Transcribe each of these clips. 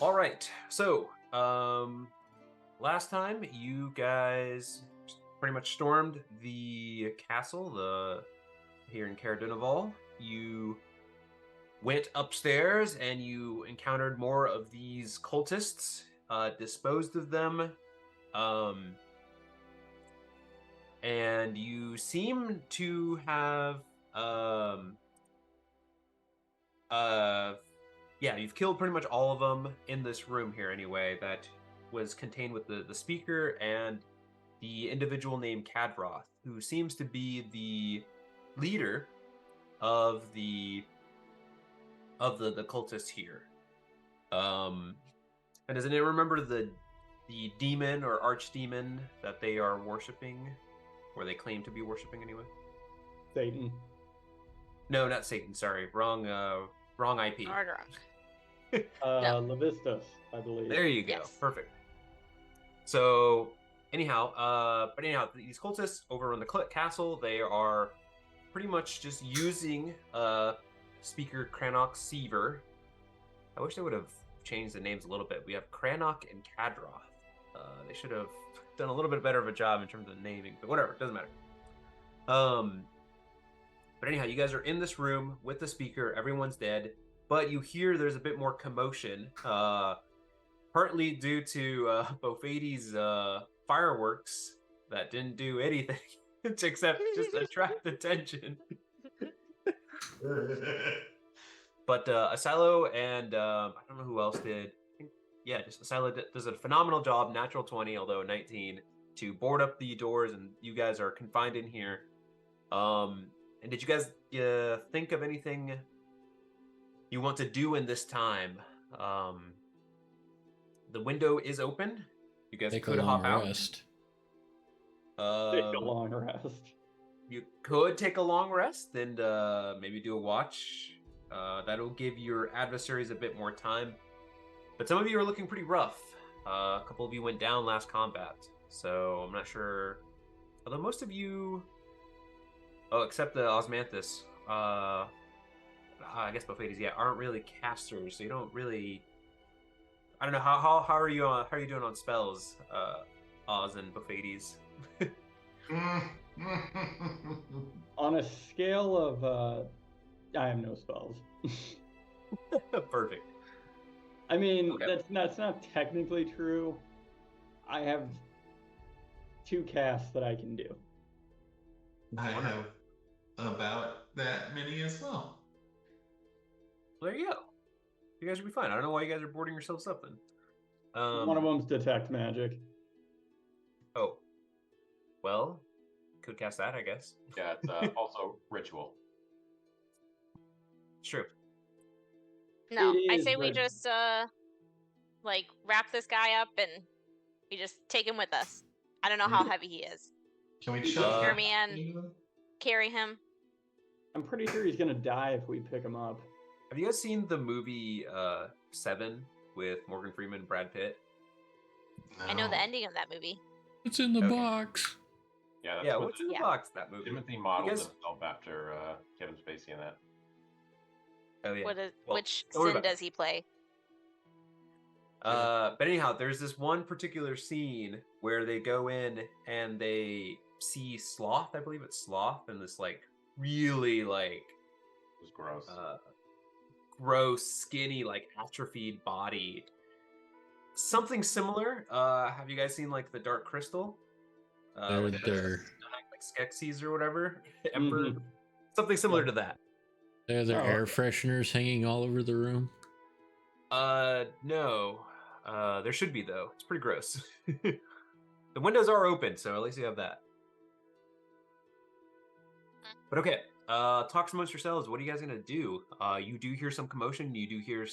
All right. So, last time you guys pretty much stormed the castle, here in Caradunival. You went upstairs and you encountered more of these cultists, disposed of them, um, and you seem to have, um, uh, yeah, you've killed pretty much all of them in this room here anyway. That was contained with the speaker and the individual named Kadroth, who seems to be the leader of the cultists here. Um, and does anyone remember the demon or archdemon that they are worshiping, or they claim to be worshiping anyway? Satan. No, not Satan. Sorry, wrong IP. Ardrock. No. Levistus, I believe. There you go. Yes. Perfect. So, these cultists over in the castle, they are pretty much just using Speaker Crannock Seaver. I wish they would have changed the names a little bit. We have Crannock and Kadroth. They should have done a little bit better of a job in terms of naming, but whatever, it doesn't matter. But anyhow, you guys are in this room with the speaker. Everyone's dead, but you hear there's a bit more commotion. Partly due to Bofadi's fireworks that didn't do anything except just attract attention. But Asilo and I don't know who else did. Just Asilo does a phenomenal job, natural 20, although 19, to board up the doors, and you guys are confined in here. And did you guys think of anything you want to do in this time? The window is open. You guys could hop out. Take a long rest. You could take a long rest and maybe do a watch. That'll give your adversaries a bit more time. But some of you are looking pretty rough. A couple of you went down last combat, so I'm not sure. Although most of you, except the Osmanthus, I guess Bofades, aren't really casters. So you don't really. I don't know how are you doing on spells, Oz and Bofades? On a scale of, I have no spells. Perfect. I mean, Okay. that's not technically true. I have 2 casts that I can do. I have about that many as well. There you go. You guys will be fine. I don't know why you guys are boarding yourselves up then. One of them's detect magic. Oh. Well, could cast that, I guess. Yeah, it's also ritual. It's true. No, It I is, say we but- just wrap this guy up and we just take him with us. I don't know how heavy he is. Can we shove shove Your Uh, man, carry him. I'm pretty sure he's gonna die if we pick him up. Have you guys seen the movie Seven with Morgan Freeman and Brad Pitt? I know the ending of that movie. It's in the Okay. box. Yeah, that's Yeah, what what's in the yeah. box, that movie? Timothy modeled guys- himself after Kevin Spacey in that. Oh, yeah. What is Well, which don't worry sin about it. does he play? But anyhow, there's this one particular scene where they go in and they see Sloth. I believe it's Sloth, and this really It was gross. gross, skinny, atrophied body. Something similar. Have you guys seen the Dark Crystal? They're Skeksis or whatever. Emperor. Mhm. Something similar to that. Are there Oh. air fresheners hanging all over the room? No. There should be though. It's pretty gross. The windows are open, so at least you have that. But okay, talk amongst yourselves. What are you guys gonna do? You do hear some commotion. You do hear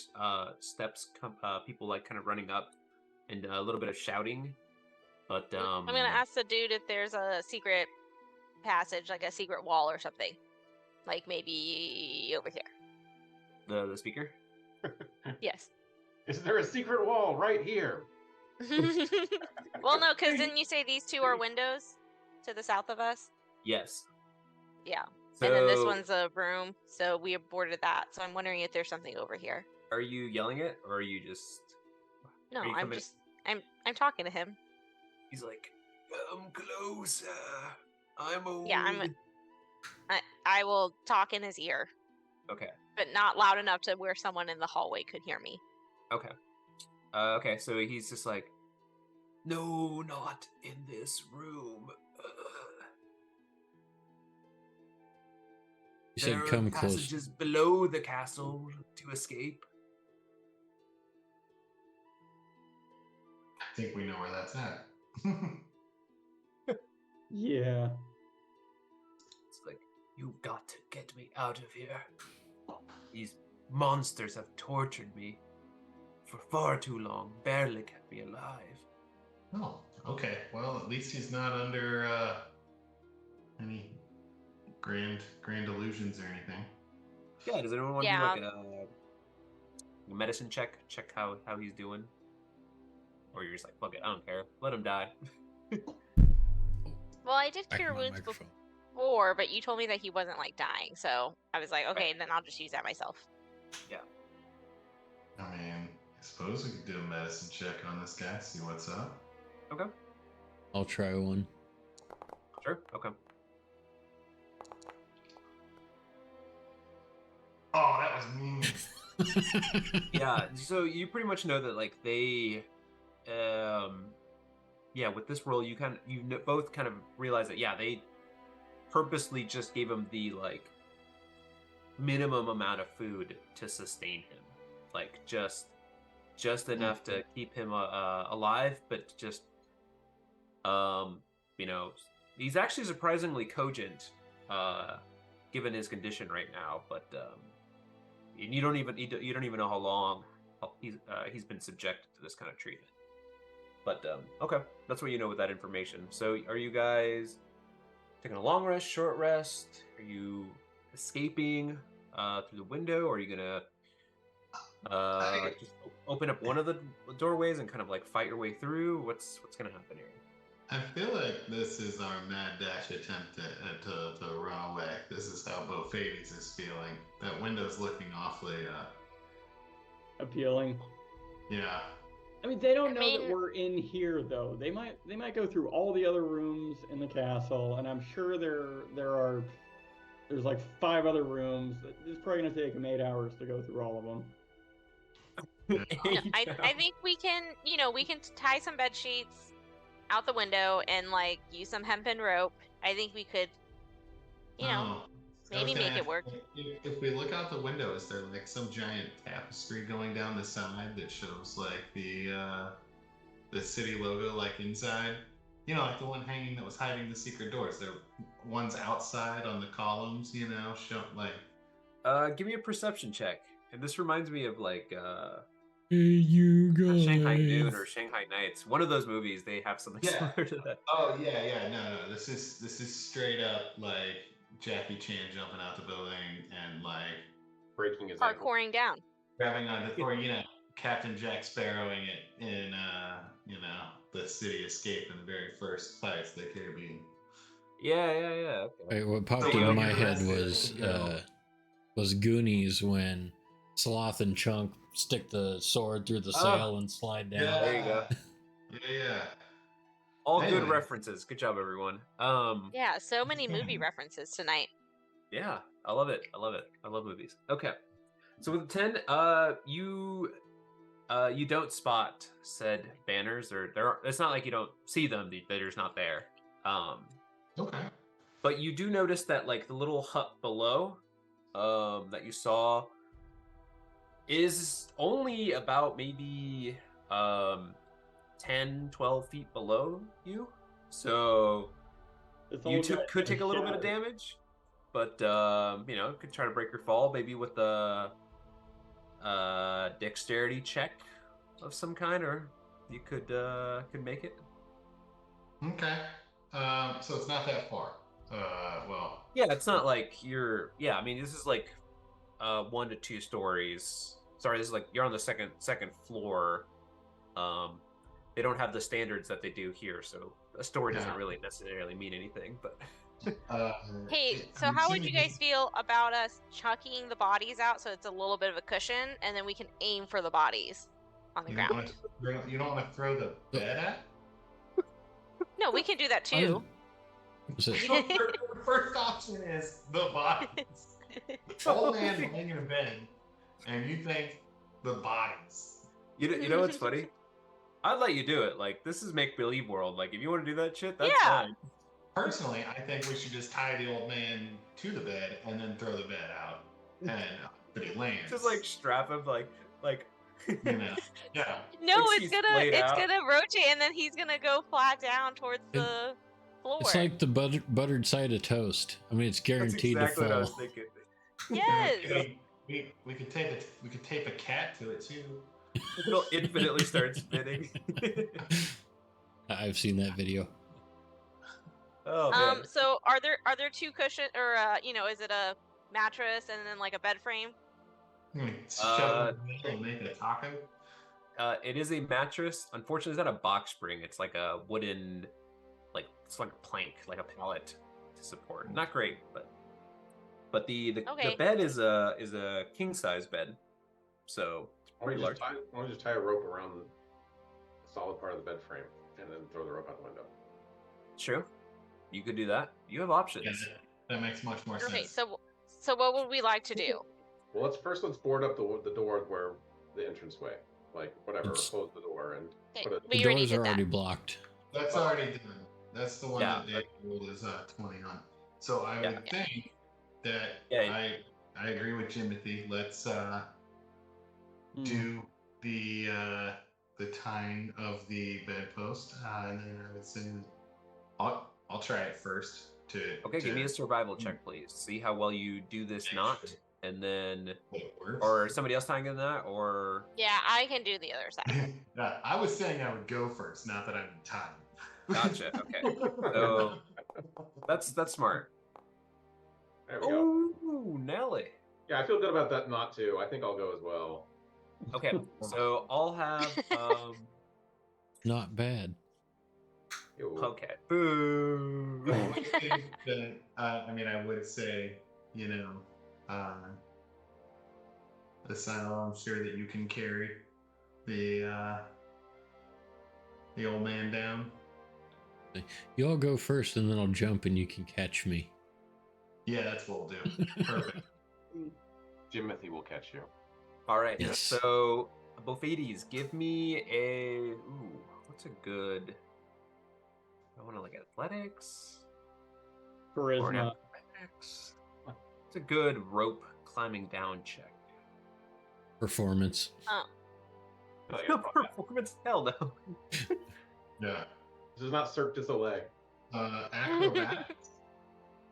steps, people kind of running up, and a little bit of shouting. But I'm gonna ask the dude if there's a secret passage, like a secret wall or something. Like maybe over here. the speaker. Yes. Is there a secret wall right here? Well, no, because didn't you say these two are windows to the south of us? Yes. Yeah. So, And then this one's a room, so we boarded that. So I'm wondering if there's something over here. Are you yelling it, or are you just? No, Are you I'm coming- just I'm talking to him. He's like, come closer. I'm old. Yeah, I will talk in his ear, Okay. but not loud enough to where someone in the hallway could hear me. Okay. Okay, so he's just like, no, not in this room. You said There are come close. passages below the castle to escape. I think we know where that's at. Yeah. It's like, you've got to get me out of here. These monsters have tortured me for far too long, barely kept me alive. Oh, okay. Well, at least he's not under any grand illusions or anything. Yeah, does anyone want to Yeah. do like a medicine check? Check how he's doing? Or you're just like, fuck it, I don't care. Let him die. Well, I did Back cure my wounds microphone. before, but you told me that he wasn't like dying, so I was like, okay, then I'll just use that myself. I mean, I suppose we could do a medicine check on this guy, see what's up. Okay. I'll try one. Sure. Okay. Oh, that was mean. Yeah, so you pretty much know that like they yeah, with this role you both kind of realize that they purposely just gave him the like minimum amount of food to sustain him, like just enough to keep him alive, but just you know, he's actually surprisingly cogent given his condition right now, but you don't even know how long he's been subjected to this kind of treatment. But okay, that's what you know with that information. So are you guys taking a long rest, short rest? Are you escaping through the window, or are you gonna just open up one of the doorways and kind of like fight your way through? What's gonna happen here? I feel like this is our mad dash attempt to run away. This is how both Hades is feeling. That window's looking awfully, Appealing. yeah. I mean, they don't I know mean- that we're in here, though. They might go through all the other rooms in the castle, and I'm sure there's like 5 other rooms. It's probably gonna take them 8 hours to go through all of them. No, I think we can tie some bed sheets out the window and like use some hempen rope. I think we could, Oh, I was maybe gonna make it ask, work. If we look out the window, is there like some giant tapestry going down the side that shows like the city logo like inside? You know, like the one hanging that was hiding the secret doors. There ones outside on the columns, you know, show like give me a perception check. And this reminds me of like Hey, you guys. Shanghai Noon or Shanghai Nights. One of those movies, they have something Yeah. similar to that. oh yeah, no. This is straight up like Jackie Chan jumping out the building and like Breaking his ankle. Parkouring down. grabbing onto Thor, you know, Captain Jack Sparrowing it in you know, the city escape in the very first Pirates of the Caribbean. Yeah. Okay. Wait, what popped So into we'll my get head arrested, was Goonies when Sloth and Chunk stick the sword through the sail and slide down. Yeah. There you go. Yeah. All good Anyway. references. Good job, everyone. Yeah, so many movie references tonight. Yeah, I love it. I love movies. Okay. So with the 10, you don't spot said banners, or it's not like you don't see them, they're just not there. Okay. But you do notice that like the little hut below that you saw is only about maybe 10, 12 feet below you. So This you old guy could take a little bit of shadow. damage, but you know, could try to break your fall maybe with a dexterity check of some kind, or you could make it. Okay. So it's not that far. Well. Yeah, it's not like you're. Yeah, I mean, this is like 1 to 2 stories. Sorry, this is like you're on the second floor. They don't have the standards that they do here, so a story doesn't Yeah. really necessarily mean anything. But Hey, so I'm how would you assuming guys feel about us chucking the bodies out so it's a little bit of a cushion, and then we can aim for the bodies? on the You don't ground. want to throw the bed at? No, we can do that too. Was it- So the first option is the bodies. Old man laying in a bed, and you think the bodies. You know what's funny? I'd let you do it. Like, this is make believe world. Like, if you want to do that shit, that's Yeah. fine. Personally, I think we should just tie the old man to the bed and then throw the bed out, and but he lands. Just like strap him, like you know, yeah. No, Like, it's he's splayed out. gonna rotate and then he's gonna go flat down towards the floor. It's like the buttered side of toast. I mean, it's that's guaranteed exactly to what I was fall. thinking. Yes. We could tape a cat to it too. It'll infinitely start spinning. I've seen that video. Oh man. So are there two cushion or is it a mattress and then like a bed frame? Shove it in the middle and make it a taco. It is a mattress. Unfortunately, it's not a box spring. It's like a wooden, like it's like a plank, like a pallet to support. Not great, but the Okay. bed is a king size bed, so it's Why don't pretty we large. just tie a rope around the solid part of the bed frame and then throw the rope out the window? True, you could do that. You have options. Yeah, that makes much more Okay, sense. so what would we like to do? Well, let's board up the door where the entranceway, like whatever, It's- close the door and Okay, put it. we The already doors did are that. already blocked. That's already done. That's the one Yeah, that Dave ruled is 20 on. So I Yeah. would think that Yeah. I agree with Jimothy. Let's do the tying of the bedpost, and then I would say I'll try it first to Okay, give me a to survival check, please. See how well you do this knot, and then it works. or somebody else tying in that, or Yeah, I can do the other side. I was saying I would go first, not that I'm tied. Gotcha, okay. So that's smart. There we go. Oh, Nelly. Yeah, I feel good about that knot too. I think I'll go as well. Okay, so I'll have Not bad. Yo. okay. Boo. I would think that, I would say, the silo, I'm sure that you can carry the old man down. You all go first, and then I'll jump, and you can catch me. Yeah, that's what we'll do. Perfect. Jimothy will catch you. All right. Yes. So, Bophides, give me a. Ooh, what's a good? I want to like athletics. Or an Charisma. athletics. It's a good rope climbing down check. Performance. Oh, yeah, Performance? Hell no. Yeah. this is not Cirque du Soleil. Acrobatics.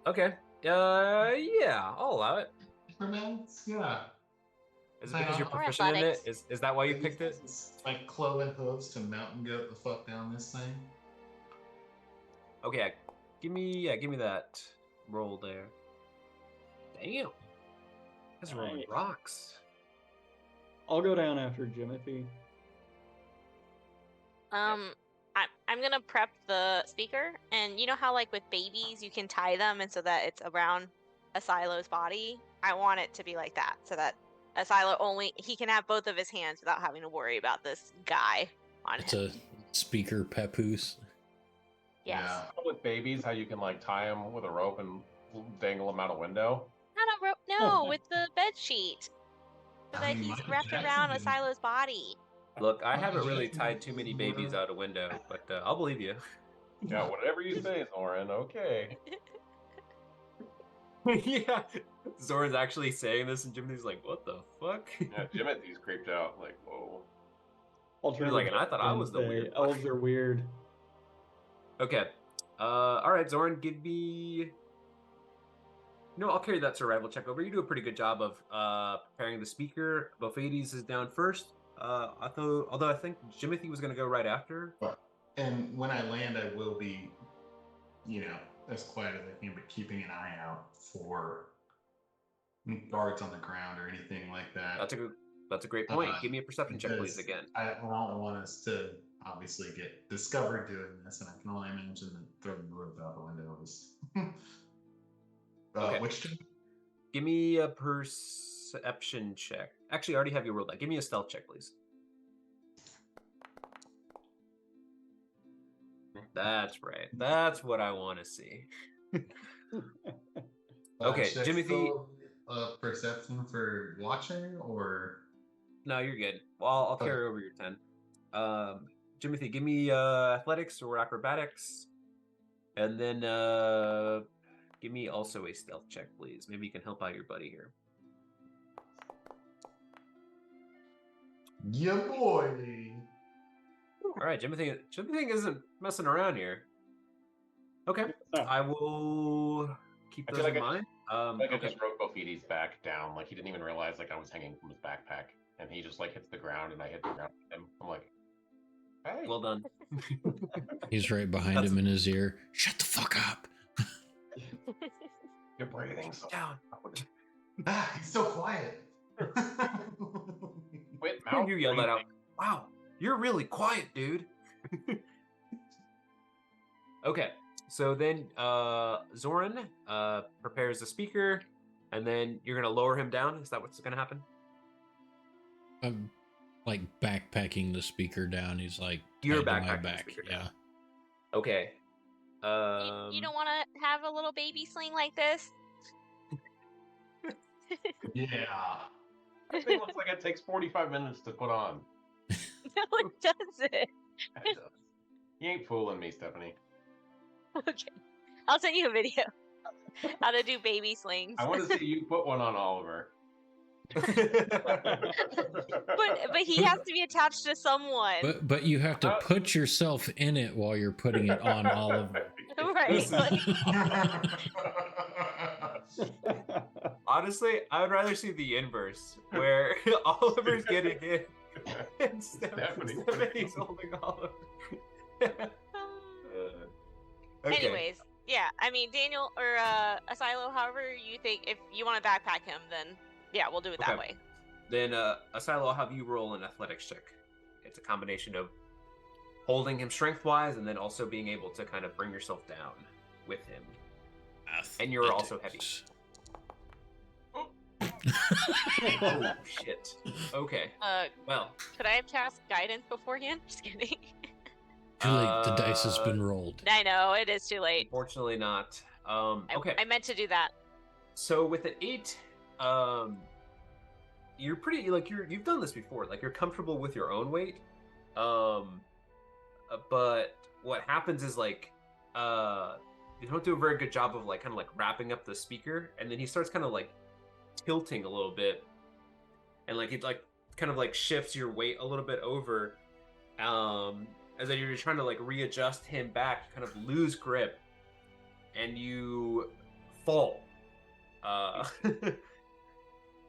Okay. Yeah, I'll allow it. Acrobatics? Yeah. Is it because you're Or proficient in it? athletics. Is that why you picked it? Like cloven hooves to mountain goat the fuck down this thing. Okay, give me that roll there. Damn. That's rolling Nice. rocks. I'll go down after Jimothy. I'm gonna prep the speaker, and you know how like with babies you can tie them, and so that it's around Asilo's body. I want it to be like that, so that Asilo he can have both of his hands without having to worry about this guy on It's him. a speaker papoose. Yes. Yeah. With babies, how you can like tie them with a rope and dangle them out a window. Not a rope. No, with the bed sheet, so I that mean, he's Michael wrapped Jackson around did. Asilo's body. Look, I Michael haven't really Jackson tied did too many the babies world. out a window, but I'll believe you. Yeah, whatever you say, Zoran. Okay. Yeah. Zoran's actually saying this, and Jimmy's like, what the fuck? Yeah, Jimothy's creeped out. Like, whoa. Alternative like, and I thought I was the say, weird one. elves are weird. Okay. All right, Zoran, give me. No, I'll carry that survival check over. You do a pretty good job of preparing the speaker. Bophides is down first. Although I think Jimothy was going to go right after. And when I land, I will be, as quiet as I can, but keeping an eye out for guards on the ground or anything like that. That's a great point. Give me a perception check, please, Because again. I don't want us to obviously get discovered doing this, and I can only imagine that throwing the rope out the window is. Okay. Which check? Give me a perception check. Actually, I already have you rolled that. Give me a stealth check, please. That's right. That's what I want to see. Okay, should I Jimothy. still, perception for watching, or No, you're good. Well, I'll carry over your 10. Jimothy, give me athletics or acrobatics. And then give me also a stealth check, please. Maybe you can help out your buddy here. yeah, boy? All right, Jimothy isn't messing around here. Okay, I will keep I those feel in like mind. I Okay. just wrote Bofides back down. Like he didn't even realize like I was hanging from his backpack, and he just like hits the ground, and I hit the ground with him. I'm like, hey. Well done. He's right behind him in his ear. Shut the fuck up. You're breathing so Down. He's so quiet. Quit And mouth you yell that out. breathing. Wow, you're really quiet, dude. Okay, so then Zoran prepares the speaker, and then you're gonna lower him down. Is that what's gonna happen? I'm like backpacking the speaker down. He's like, You're tied to my backpacking the back. speaker Yeah. down. Okay. You don't want to have a little baby sling like this? Yeah. That thing looks like it takes 45 minutes to put on. No, it doesn't. It does. You ain't fooling me, Stephanie. Okay. I'll send you a video. How to do baby slings. I want to see you put one on Oliver. But he has to be attached to someone. But you have to put yourself in it while you're putting it on Oliver. Right. Like, Honestly, I would rather see the inverse, where Oliver's getting it and Stephanie's holding Oliver. Okay. anyways, yeah. I mean, Daniel or Asilo, however you think, if you want to backpack him, then yeah, we'll do it that way. Then Asilo, I'll have you roll an athletics check. It's a combination of holding him strength-wise and then also being able to kind of bring yourself down with him. And you're also heavy. Oh, shit. Okay. Well. Could I have cast guidance beforehand? Just kidding. Too late. The dice has been rolled. I know, it is too late. Unfortunately not. Okay. I meant to do that. So with an 8, you're pretty, like, you've done this before. Like, you're comfortable with your own weight. But what happens is, like, you don't do a very good job of, like, kind of, like, wrapping up the speaker. And then he starts kind of, like, tilting a little bit. And, like, it, like, kind of, like, shifts your weight a little bit over. As then you're trying to, like, readjust him back, kind of lose grip. And you fall.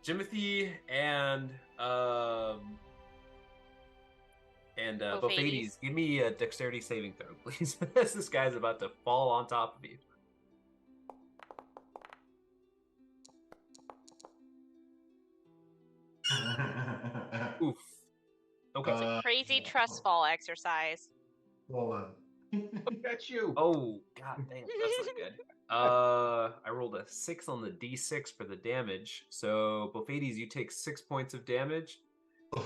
Jimothy and Bofides, give me a dexterity saving throw, please. As this guy's about to fall on top of you. Oof. Okay. It's a crazy trust fall exercise. Hold on. Look at you. Oh, god damn, that's not good. I rolled a 6 on the d6 for the damage. So, Bofides, you take 6 points of damage.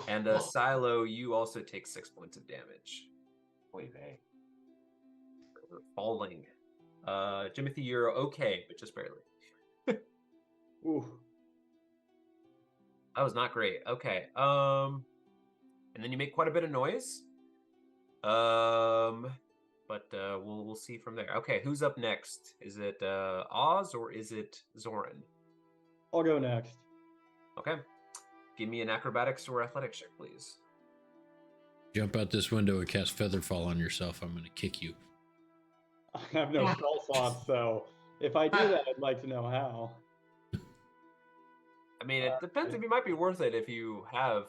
And Silo, you also take 6 points of damage. Wait, hey. For falling. Jimothy, you're okay, but just barely. Ooh. That was not great. Okay. And then you make quite a bit of noise. But we'll see from there. Okay, who's up next? Is it Oz or is it Zoran? I'll go next. Okay. Give me an acrobatics or athletics check, please. Jump out this window and cast Featherfall on yourself. I'm going to kick you. I have no spell slots, so if I do that, I'd like to know how. I mean, it depends if you might be worth it if you have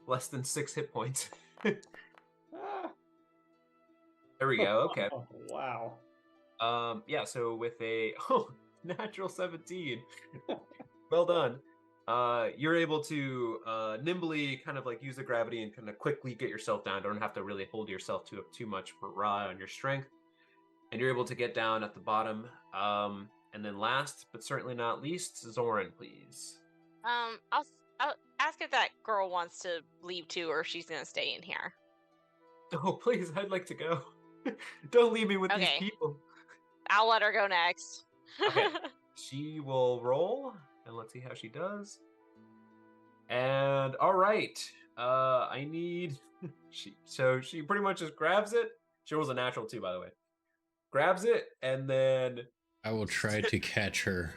less than 6 hit points. Ah. There we go. Okay. Oh, wow. Yeah, so with a natural 17. Well done. You're able to nimbly kind of like use the gravity and kind of quickly get yourself down. Don't have to really hold yourself too much for raw on your strength. And you're able to get down at the bottom. And then last, but certainly not least, Zoran, please. I'll ask if that girl wants to leave too, or if she's gonna stay in here. Oh, please, I'd like to go. Don't leave me with these Okay. people. I'll let her go next. Okay. She will roll, and let's see how she does. And all right, I need. She pretty much just grabs it. She rolls a natural too, by the way. Grabs it, and then I will try to catch her.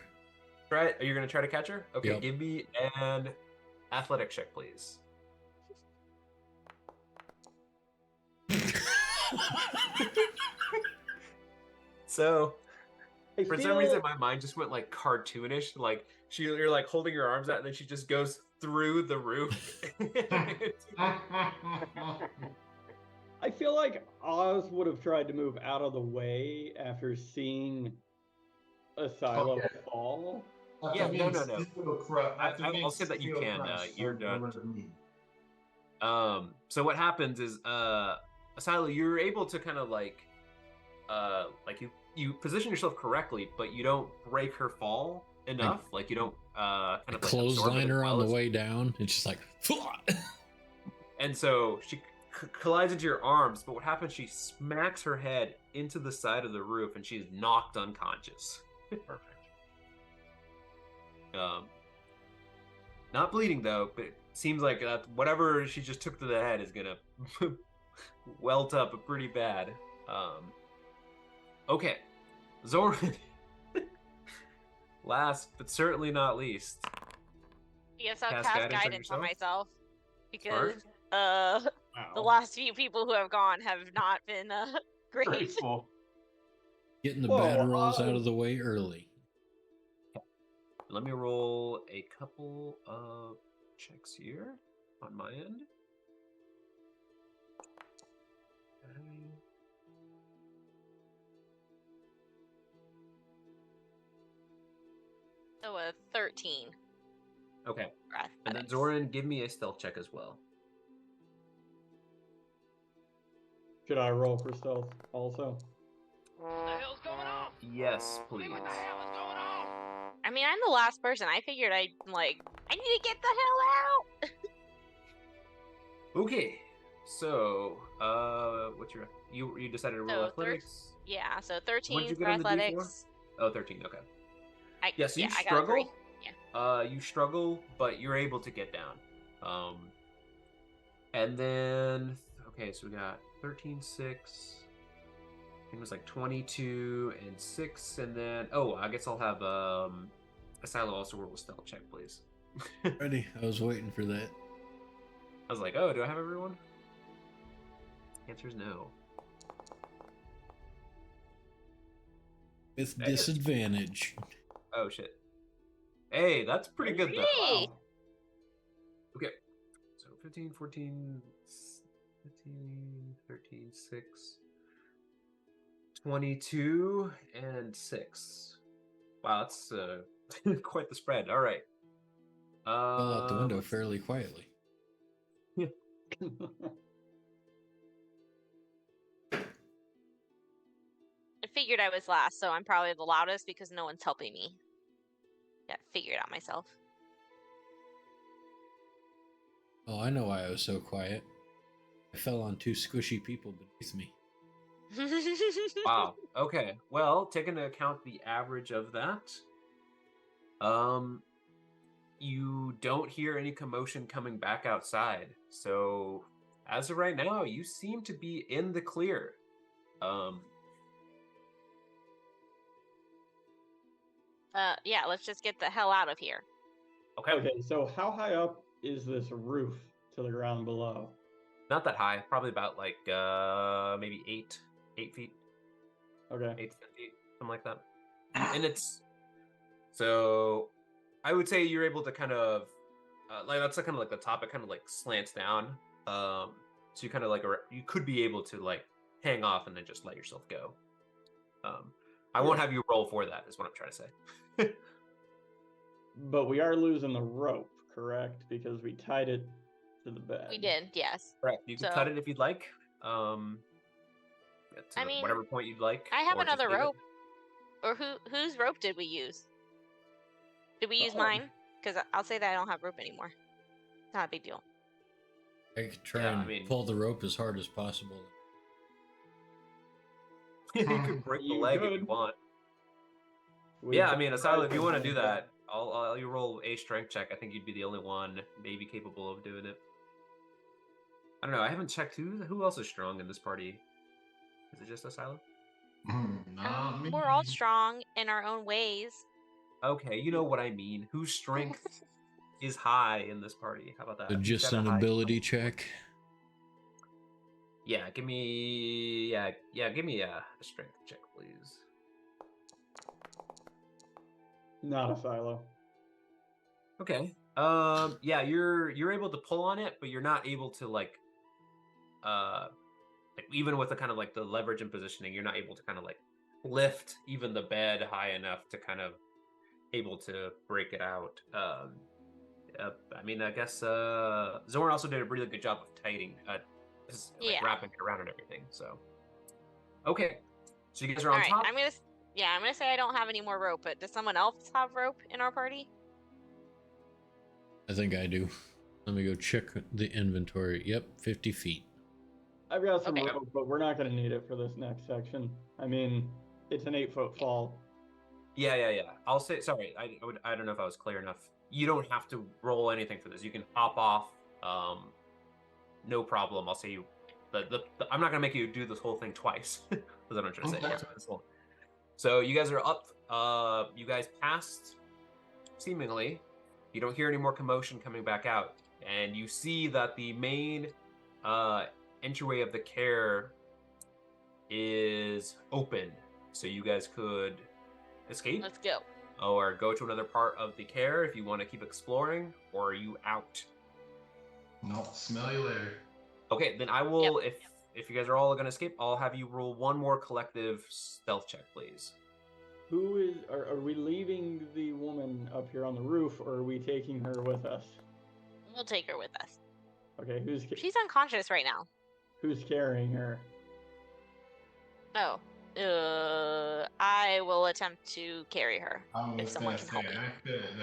try. Are you gonna try to catch her? Okay, Yep. give me an athletic check, please. So, I for some reason, my mind just went like cartoonish. Like you're like holding your arms out, and then she just goes through the roof. I feel like Oz would have tried to move out of the way after seeing a silo fall. Yeah, no. I'll say that you can. You're done. So what happens is, Asilo, you're able to kind of like you position yourself correctly, but you don't break her fall enough. Like you don't kind of like clothesline her on the way down. It's just like, and so she collides into your arms. But what happens? She smacks her head into the side of the roof, and she's knocked unconscious. Perfect. Not bleeding though, but it seems like whatever she just took to the head is gonna welt up pretty bad. Okay, Zoran. Last but certainly not least. Yes, I'll Cast cast guidance on guidance on yourself? myself because Smart. the last few people who have gone have not been great. Grateful. getting the Whoa, bad rolls out of the way early. Let me roll a couple of checks here on my end. So a 13. Okay. for And then athletics. Zoran, give me a stealth check as well. Should I roll for stealth also? Yes, please. I mean, I'm the last person. I figured I need to get the hell out. Okay. So, what's your you decided to roll So, athletics? Yeah, so What did 13 you for get on the D4? athletics. Oh, 13, okay. I Yeah, so you I got a struggle. 3. Yeah. You struggle, but you're able to get down. And then okay, so we got 13, 6. I think it was like 22 and 6, and then I guess I'll have Asilo also roll a stealth check, please. Ready? I was waiting for that. I was like, oh, do I have everyone? Answer is no. With Hey. disadvantage. Oh shit. Hey, that's pretty good though. Hey! Wow. Okay. So 15, 14, 15, 13, 6, 22, and 6. Wow, that's quite the spread. All right. Fell out the window let's fairly see. quietly. I figured I was last, so I'm probably the loudest because no one's helping me. Yeah, figure it out myself. Oh, I know why I was so quiet. I fell on 2 squishy people beneath me. Wow. Okay. Well, taking into account the average of that, you don't hear any commotion coming back outside. So, as of right now, you seem to be in the clear. Yeah, let's just get the hell out of here. Okay. Okay, so how high up is this roof to the ground below? Not that high. Probably about like maybe 8 feet, Okay. 8 to 10 feet, something like that. And it's so I would say you're able to kind of like that's kind of like the top. It kind of like slants down. So you kind of like you could be able to like hang off and then just let yourself go. I won't have you roll for that. Is what I'm trying to say. But we are losing the rope, correct? Because we tied it to the bed. We did, yes. Correct. You can cut it if you'd like. I mean, whatever point you'd like. I have or just another leave it. rope. Or whose rope did we use? Did we use mine? Because I'll say that I don't have rope anymore. It's not a big deal. I could try Yeah, I and mean- pull the rope as hard as possible. You could break the You leg if you could. want. We Yeah, I could mean, try Asylum, if you want to something do like that, I'll you roll a strength check. I think you'd be the only one maybe capable of doing it. I don't know. I haven't checked who else is strong in this party. Is it just Asylum? Not me. We're all strong in our own ways. Okay, you know what I mean. Whose strength is high in this party? How about that? So Who's just got a an high ability strength? check. Yeah, give me give me a strength check, please. Not a silo. Okay. Yeah, you're able to pull on it, but you're not able to like even with the kind of like the leverage and positioning, you're not able to kind of like lift even the bed high enough to kind of able to break it out. I mean, I guess Zorn also did a really good job of tightening, Yeah. wrapping it around and everything. So, okay, so you guys are All on right, top. I'm gonna say I don't have any more rope, but does someone else have rope in our party? I think I do. Let me go check the inventory. Yep, 50 feet. I've got some Okay. rope, but we're not going to need it for this next section. I mean, it's an 8-foot fall. Yeah. I'll say sorry. I don't know if I was clear enough. You don't have to roll anything for this. You can hop off. No problem. I'll say you. I'm not gonna make you do this whole thing twice. That's what I'm trying to say. Okay. So you guys are up. You guys passed. Seemingly, you don't hear any more commotion coming back out, and you see that the main entryway of the care is open, so you guys could escape Let's go. or go to another part of the care if you want to keep exploring, or are you out? No, smell you later. Okay, then I will. If you guys are all gonna escape, I'll have you roll one more collective stealth check, please. Are we leaving the woman up here on the roof, or are we taking her with us? We'll take her with us. Okay, She's unconscious right now. who's carrying her? Oh. I will attempt to carry her. I If was someone gonna can say help me. I could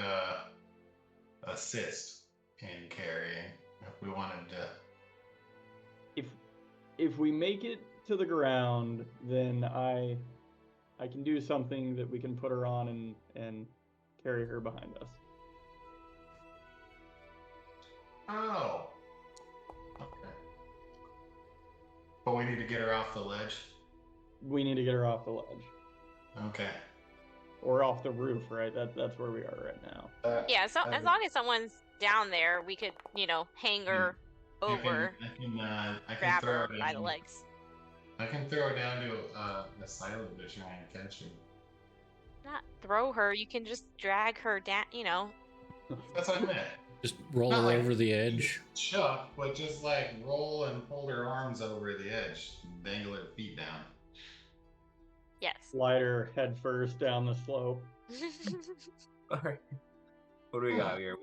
assist in carrying if we wanted to. If we make it to the ground, then I can do something that we can put her on and carry her behind us. Oh. Okay. But we need to get her off the ledge. We need to get her off the ledge Okay. or off the roof, right? That's where we are right now. Yeah, so as long as someone's down there, we could, hang her over, I can grab throw her her by the down. legs. I can throw her down to a silo to try and catch her. Not throw her, you can just drag her down, That's what I meant. Just roll Not her like over the edge. Chuck, but just like roll and hold her arms over the edge, and dangle her feet down. Yes. Slide her head first down the slope. All right. What do we got here?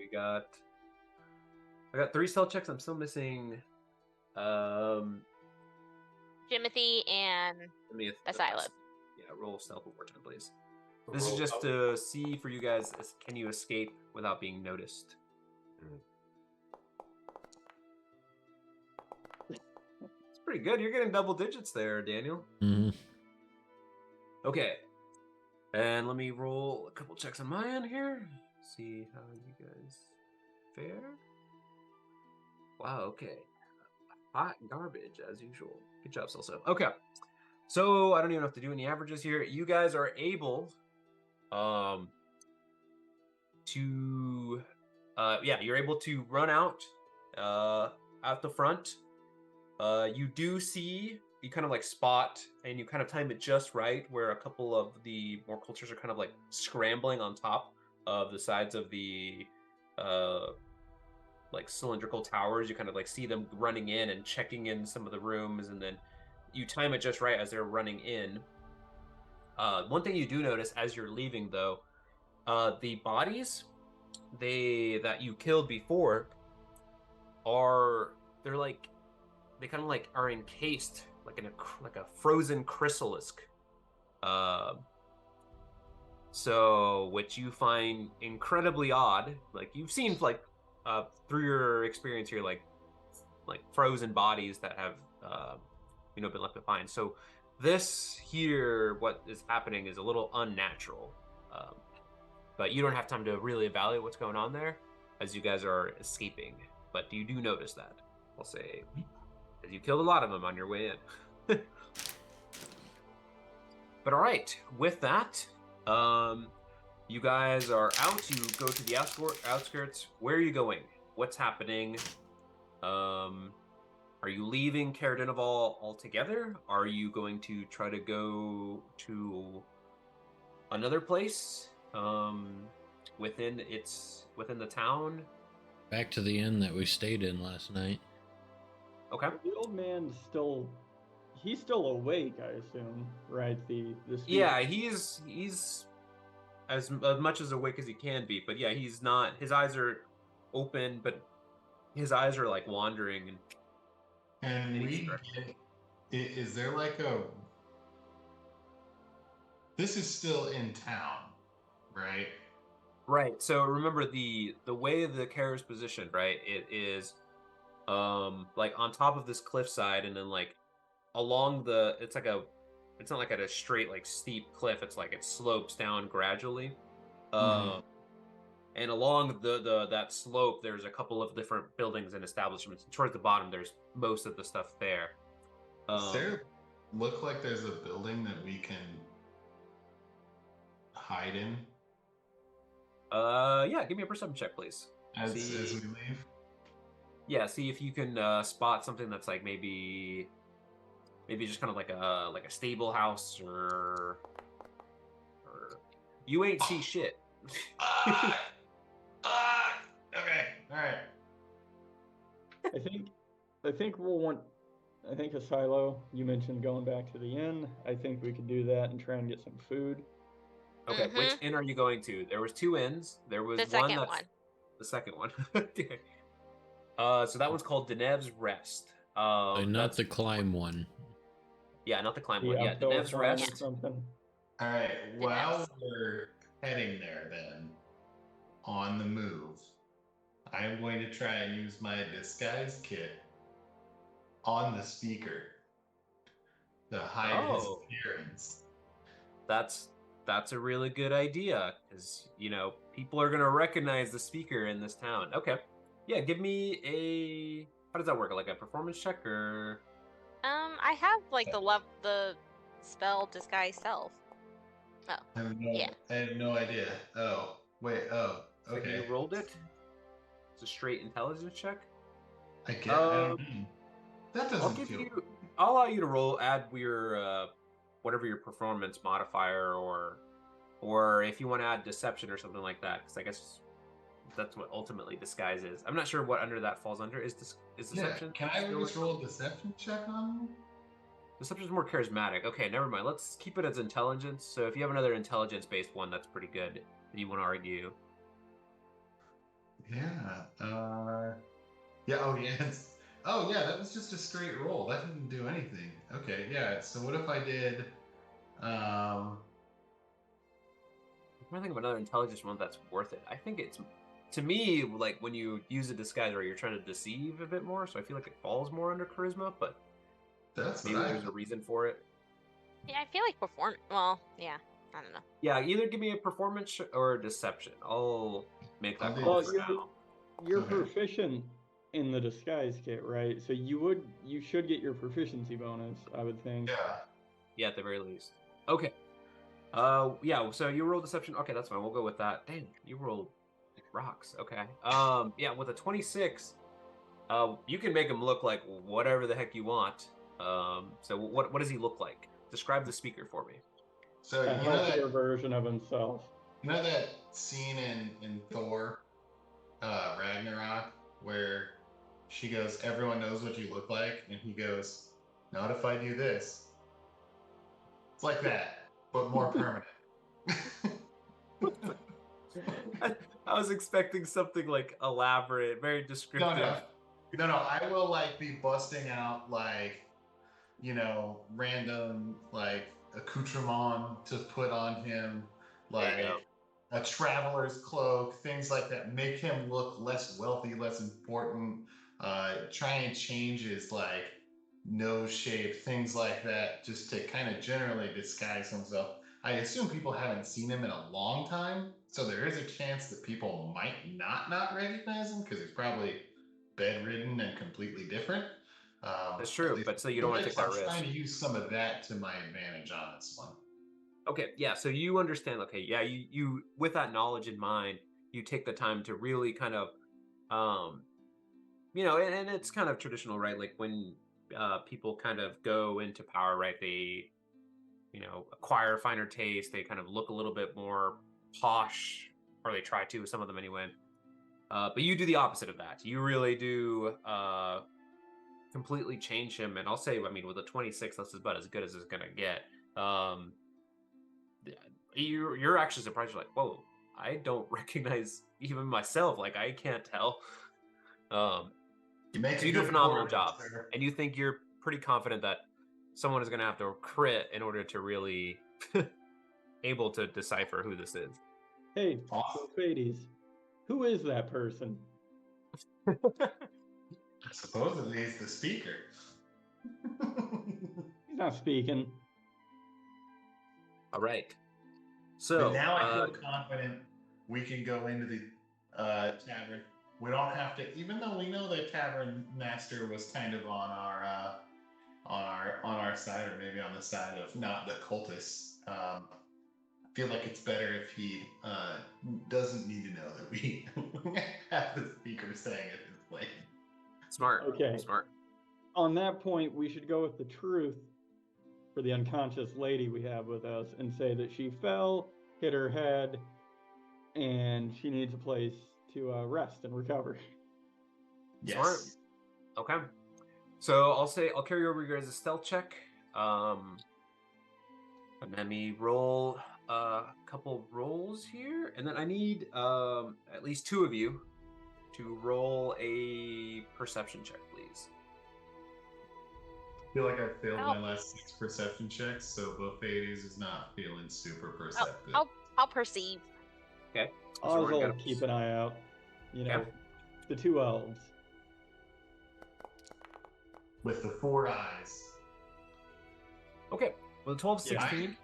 I got 3 stealth checks. I'm still missing. Jimothy and Let me Asylum. Yeah, roll stealth one more time, please. This is just to see for you guys, can you escape without being noticed? It's pretty good. You're getting double digits there, Daniel. Hmm. Okay. And let me roll a couple checks on my end here. See how you guys fare. Wow, okay. Hot garbage as usual. Good job, Celso. Okay. So I don't even have to do any averages here. You guys are able to you're able to run out the front. You do see, you kind of like spot, and you kind of time it just right where a couple of the more cultures are kind of like scrambling on top of the sides of the like cylindrical towers. You kind of like see them running in and checking in some of the rooms, and then you time it just right as they're running in. One thing you do notice as you're leaving, though, the bodies that you killed before they kind of like are encased like in a frozen chrysalisk. So which you find incredibly odd. Like you've seen like through your experience here, like like frozen bodies that have been left behind. So this here, what is happening is a little unnatural, but you don't have time to really evaluate what's going on there as you guys are escaping. But you do notice that, I'll say, as you killed a lot of them on your way in. But all right, with that, you guys are out. You go to the outskirts. Where are you going? What's happening? Are you leaving Caradinaval altogether? Are you going to try to go to another place within the town? Back to the inn that we stayed in last night. Okay. The old man's he's still awake, I assume, right? The Yeah, he's as much as awake as he can be, but yeah, he's not. His eyes are open, but his eyes are like wandering. And is there like a? This is still in town, right? Right. So remember the way the carrier is positioned, right? It is like on top of this cliffside, and then like along it's not like at a straight like steep cliff. It's like it slopes down gradually. And along that slope, there's a couple of different buildings and establishments. Towards the bottom, there's most of the stuff there. Does there look like there's a building that we can hide in? Yeah, give me a perception check, please. As we leave? Yeah, see if you can spot something that's like maybe just kind of like a stable house or you ain't see shit. Okay, all right. I think we'll want. I think Asilo, you mentioned going back to the inn. I think we could do that and try and get some food. Okay, which inn are you going to? There was 2 inns. There was the second one. The second one. So that one's called Denev's Rest. Not the climb one. Yeah, not the climb one. Yeah, Denev's Rest. Something. All right. While we're heading there, then on the move, I am going to try and use my disguise kit on the speaker to hide his appearance. That's a really good idea, because people are gonna recognize the speaker in this town. Okay, yeah, give me how does that work? Like a performance check or? I have like the spell disguise self. Oh, I have no idea. Oh, wait. Oh, okay. So you rolled it. It's a straight intelligence check. I guess. I don't know. That doesn't feel. I'll allow you to add your whatever your performance modifier, or if you want to add deception or something like that, because I guess that's what ultimately disguise is. I'm not sure what under that falls under. Is deception? Yeah. Can I just roll a deception check on him? Deception is more charismatic. Okay, never mind. Let's keep it as intelligence. So if you have another intelligence-based one, that's pretty good. That you want to argue. Yeah. Yeah. Oh, yes. Oh, yeah. That was just a straight roll. That didn't do anything. Okay. Yeah. So what if I did? I'm trying to think of another intelligence one that's worth it. I think it's, to me, like when you use a disguise or you're trying to deceive a bit more. So I feel like it falls more under charisma, but maybe there's a reason for it. Yeah, I feel like well, yeah. I don't know. Yeah, either give me a performance or a deception. I'll make that call Well, for now. You're proficient in the disguise kit, right? So you should get your proficiency bonus, I would think. Yeah. Yeah, at the very least. Okay. Yeah, so you rolled deception. Okay, that's fine. We'll go with that. Dang, you rolled like rocks. Okay. Yeah, with a 26, you can make him look like whatever the heck you want. So what does he look like? Describe the speaker for me. So A healthier version of himself. You know that scene in Thor, Ragnarok, where she goes, "Everyone knows what you look like," and he goes, "Not if I do this." It's like that, but more permanent. I was expecting something like elaborate, very descriptive. No. I will like be busting out like, random like accoutrement to put on him, like a traveler's cloak, things like that. Make him look less wealthy, less important. try and change his like nose shape, things like that, just to kind of generally disguise himself. I assume people haven't seen him in a long time, so there is a chance that people might not recognize him because he's probably bedridden and completely different. That's At true, least but so you don't want to take that I'm risk. trying to use some of that to my advantage on this one. Okay, yeah, so you understand, okay, yeah, you with that knowledge in mind, you take the time to really kind of and it's kind of traditional, right? Like when people kind of go into power, right? They, acquire finer taste, they kind of look a little bit more posh, or they try to, some of them anyway. But you do the opposite of that. You really do completely change him, and I'll say, I mean, with a 26, that's about as good as it's gonna get. Um, you're actually surprised. You're like, whoa, I don't recognize even myself. Like, I can't tell. You make So a you do a good phenomenal foreman, job, sir. and you think you're pretty confident that someone is going to have to crit in order to really able to decipher who this is. Hey, Awesome. Fades, who is that person? Supposedly he's the speaker. He's not speaking. All right. So but now I feel confident we can go into the tavern. We don't have to, even though we know the tavern master was kind of on our side, or maybe on the side of not the cultists. I feel like it's better if he doesn't need to know that we have the speaker saying it his way. Smart. Okay. Smart. On that point, we should go with the truth for the unconscious lady we have with us and say that she fell, hit her head, and she needs a place to rest and recover. Yes. Smart. Okay. So I'll carry over your guys' stealth check. And let me roll a couple rolls here, and then I need at least two of you to roll a perception check, please. I feel like I failed my last 6 perception checks, so Buffades is not feeling super perceptive. I'll perceive. Okay. I'll keep an eye out. The two elves. With the 4 eyes. Okay. Well, the 12 Yeah. 16.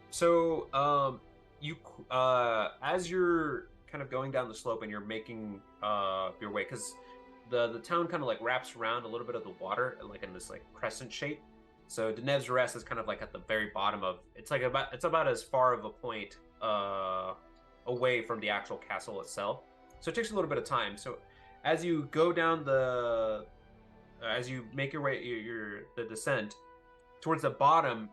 So you as you're kind of going down the slope and you're making your way, because the town kind of like wraps around a little bit of the water, like in this like crescent shape. So Denev's Rest is kind of like at the very bottom of it's about as far of a point away from the actual castle itself. So it takes a little bit of time. So as you go down as you make your way the descent towards the bottom,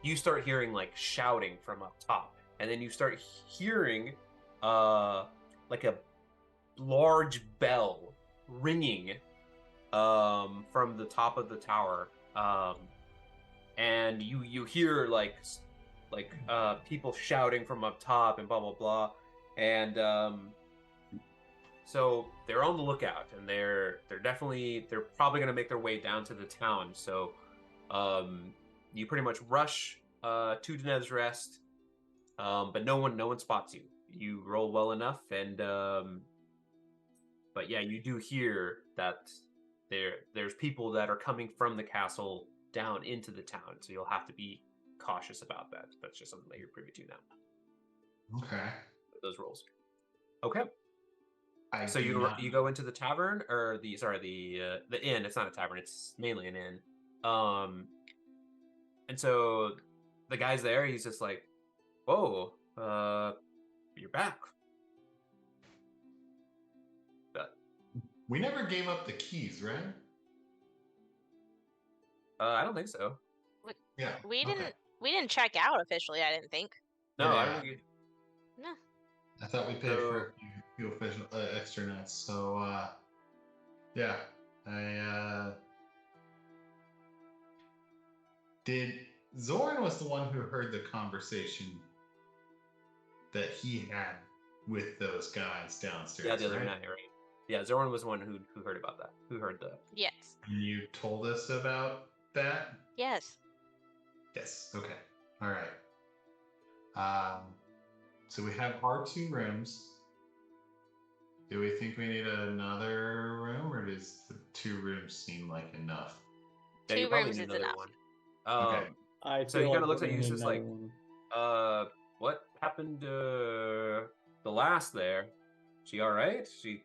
you start hearing like shouting from up top, and then you start hearing like a large bell ringing from the top of the tower, and you hear like people shouting from up top and blah blah blah, and so they're on the lookout, and they're probably going to make their way down to the town. So you pretty much rush to Denev's Rest, but no one spots you. You roll well enough, and but yeah, you do hear that there's people that are coming from the castle down into the town, so you'll have to be cautious about that. That's just something that you're privy to now. Okay. Those rolls. Okay. So you go into the tavern, or the inn. It's not a tavern; it's mainly an inn. And so the guy's there. He's just like, "Whoa, you're back." We never gave up the keys, right? I don't think so. Yeah. We didn't check out officially. I didn't think. No, Yeah. I don't think. No. I thought we paid for a few official extra nights. So yeah, did Zoran was the one who heard the conversation that he had with those guys downstairs. Yeah, the other right? night, right? Yeah, Zoran was the one who heard about that. Who heard that? Yes. And you told us about that? Yes. Yes. Okay. All right. So we have our 2 rooms. Do we think we need another room, or does the 2 rooms seem like enough? Yeah, you 2 probably rooms need is another enough. one. Okay. I So feel he kind like of looks we're at you. gonna He's need just another like, one. what happened to the last there? She all right? She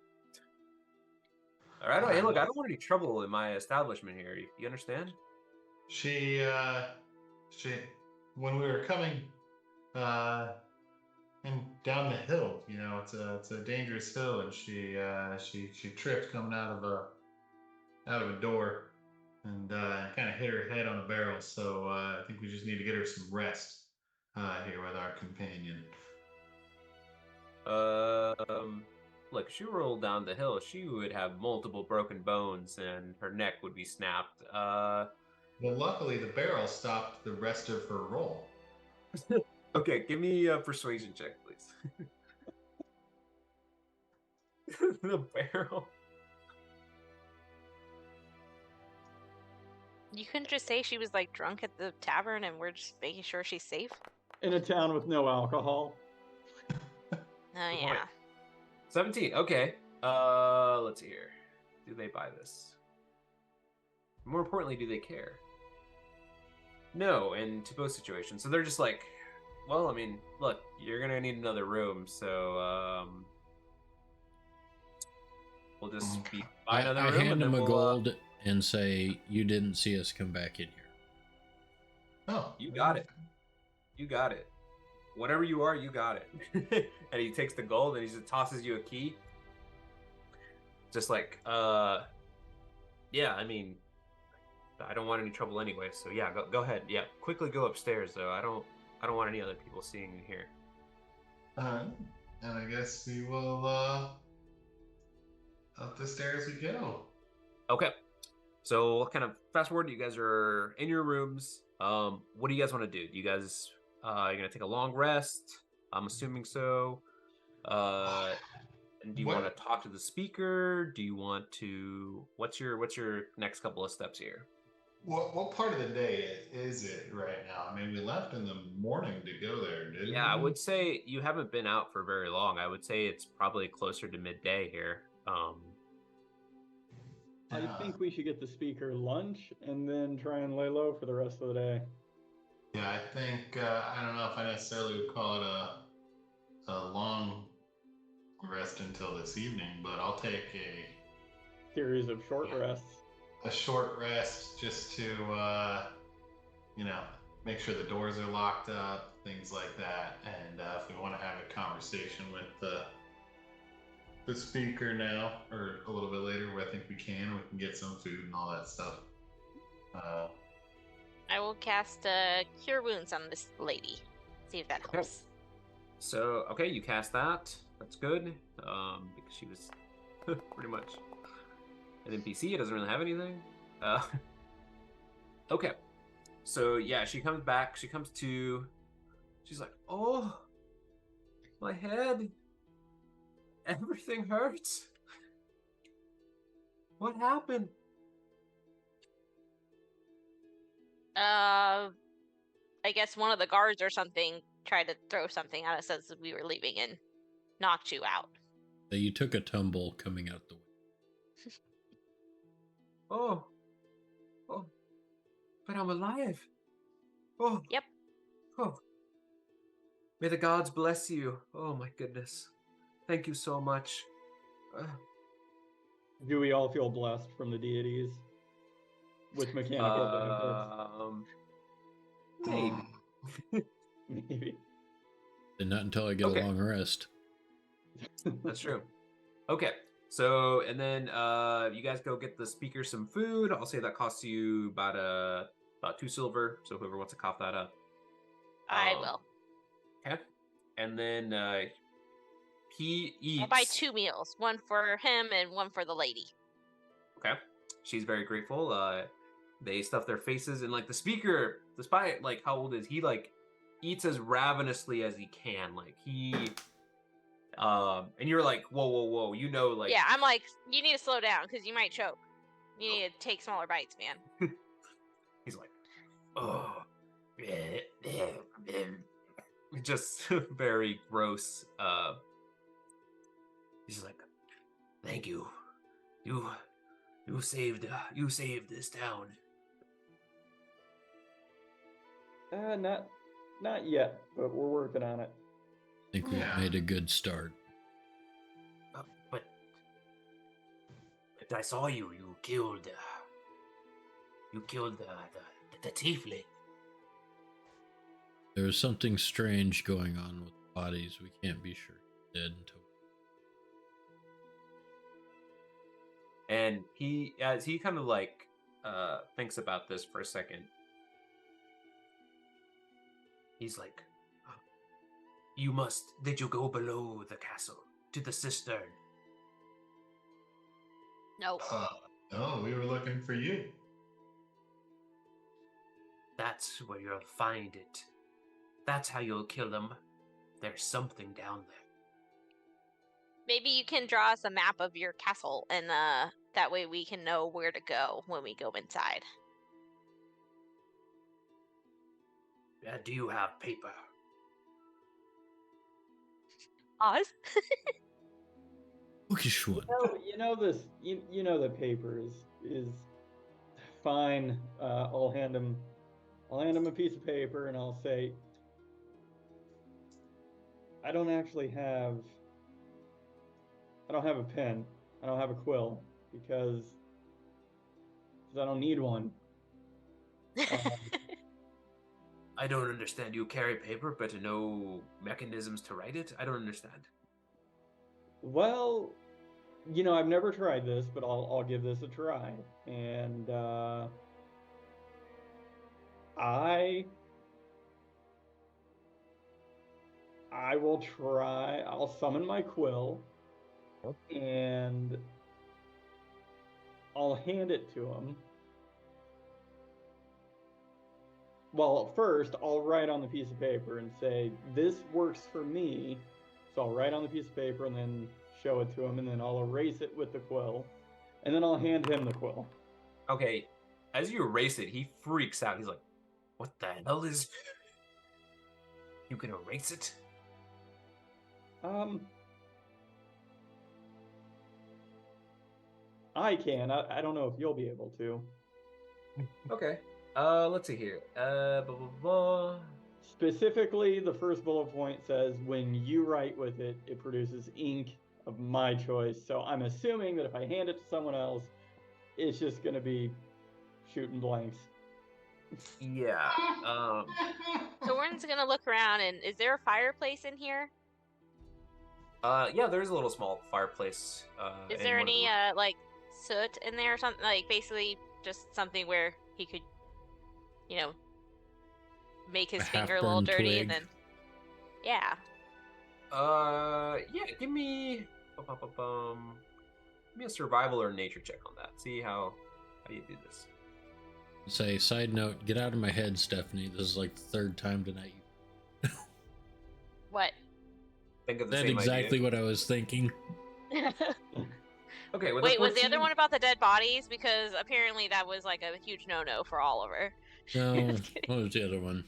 all right? Hey, look, I don't want any trouble in my establishment here. You understand? She, when we were coming, and down the hill, it's a dangerous hill, and she tripped coming out of a door, and kind of hit her head on a barrel. So I think we just need to get her some rest here with our companion. Look, if she rolled down the hill, she would have multiple broken bones, and her neck would be snapped. Well, luckily the barrel stopped the rest of her roll. Okay, give me a persuasion check, please. The barrel. You couldn't just say she was like drunk at the tavern and we're just making sure she's safe? In a town with no alcohol. Oh, Good yeah. point. 17. Okay. Let's see here. Do they buy this? More importantly, do they care? No, and to both situations. So they're just like, well, I mean, look, you're gonna need another room, so we'll just buy another I room. hand and him then a we'll, gold and say, "You didn't see us come back in here." Oh, You got it. You got it. Whatever you are, you got it. And he takes the gold and he just tosses you a key. Just like, yeah, I mean, I don't want any trouble anyway, so yeah, go ahead. Yeah, quickly go upstairs though. I don't want any other people seeing you here. And I guess we will up the stairs we go. Okay. So we'll kind of fast forward. You guys are in your rooms. What do you guys want to do? Do you guys you're gonna take a long rest? I'm assuming so. And do you want to talk to the speaker? Do you want to what's your next couple of steps here? What part of the day is it right now? I mean, we left in the morning to go there, didn't we? Yeah, I would say you haven't been out for very long. I would say it's probably closer to midday here. I think we should get the speaker lunch and then try and lay low for the rest of the day. Yeah, I think I don't know if I necessarily would call it a long rest until this evening, but I'll take Series of short rests. a short rest just to make sure the doors are locked up, things like that. And if we want to have a conversation with the speaker now or a little bit later, I think we can get some food and all that stuff. I will cast Cure Wounds on this lady. See if that Okay. helps. So okay, you cast that. That's good. Because she was pretty much an NPC. It doesn't really have anything. Okay. So yeah, she comes back. She comes to. She's like, "Oh, my head. Everything hurts. What happened?" I guess one of the guards or something tried to throw something at us as we were leaving and knocked you out. So you took a tumble coming out the window. Oh, but I'm alive. Oh, Yep. Oh, may the gods bless you. Oh my goodness, thank you so much. Do we all feel blessed from the deities with mechanical benefits? Maybe. Maybe. And not until I get Okay. a long rest. That's true. Okay. So, and then you guys go get the speaker some food. I'll say that costs you about 2 silver. So whoever wants to cough that up. I will. Okay. And then he eats. I'll buy 2 meals, one for him and one for the lady. Okay. She's very grateful. They stuff their faces and like the speaker, despite like how old is he, like eats as ravenously as he can. Like he and you're like, whoa, you know, like Yeah, I'm like, you need to slow down because you might choke. You need to take smaller bites, man. He's like, oh, just very gross. He's like, Thank you. You saved this town. Not yet, but we're working on it. I think we've Yeah. made a good start. But I saw you. You killed the tiefling. There was something strange going on with the bodies. We can't be sure he's dead until. And as he kind of like thinks about this for a second, he's like, did you go below the castle to the cistern? No. No, we were looking for you. That's where you'll find it. That's how you'll kill them. There's something down there. Maybe you can draw us a map of your castle, and that way we can know where to go when we go inside. Do you have paper? Oz? Bookish one. You know this. You know the paper is fine. I'll hand him a piece of paper, and I'll say, I don't have a pen. I don't have a quill because I don't need one. I don't understand. You carry paper, but no mechanisms to write it? I don't understand. Well, I've never tried this, but I'll give this a try. And I will try. I'll summon my quill, and I'll hand it to him. Well, first, I'll write on the piece of paper and say, this works for me. So I'll write on the piece of paper and then show it to him, and then I'll erase it with the quill. And then I'll hand him the quill. Okay, as you erase it, he freaks out. He's like, what the hell is... You can erase it? I can. I don't know if you'll be able to. Okay. Let's see here. Blah, blah, blah. Specifically, the first bullet point says, when you write with it, it produces ink of my choice. So I'm assuming that if I hand it to someone else, it's just going to be shooting blanks. Yeah. Thorn's gonna look around, and is there a fireplace in here? Yeah, there's a little small fireplace. Is in there one of the any rooms. like soot in there or something? Like basically just something where he could, make his A finger a little half-burned dirty, and twig. then yeah. Yeah, give me a survival or nature check on that. See how you do this. Say, side note, get out of my head, Stephanie. This is like the third time tonight. What? Think of the That's same exactly idea. what I was thinking. Okay, with Wait, a was the other 14 one about the dead bodies? Because apparently that was like a huge no-no for Oliver. No, Just kidding. what was the other one?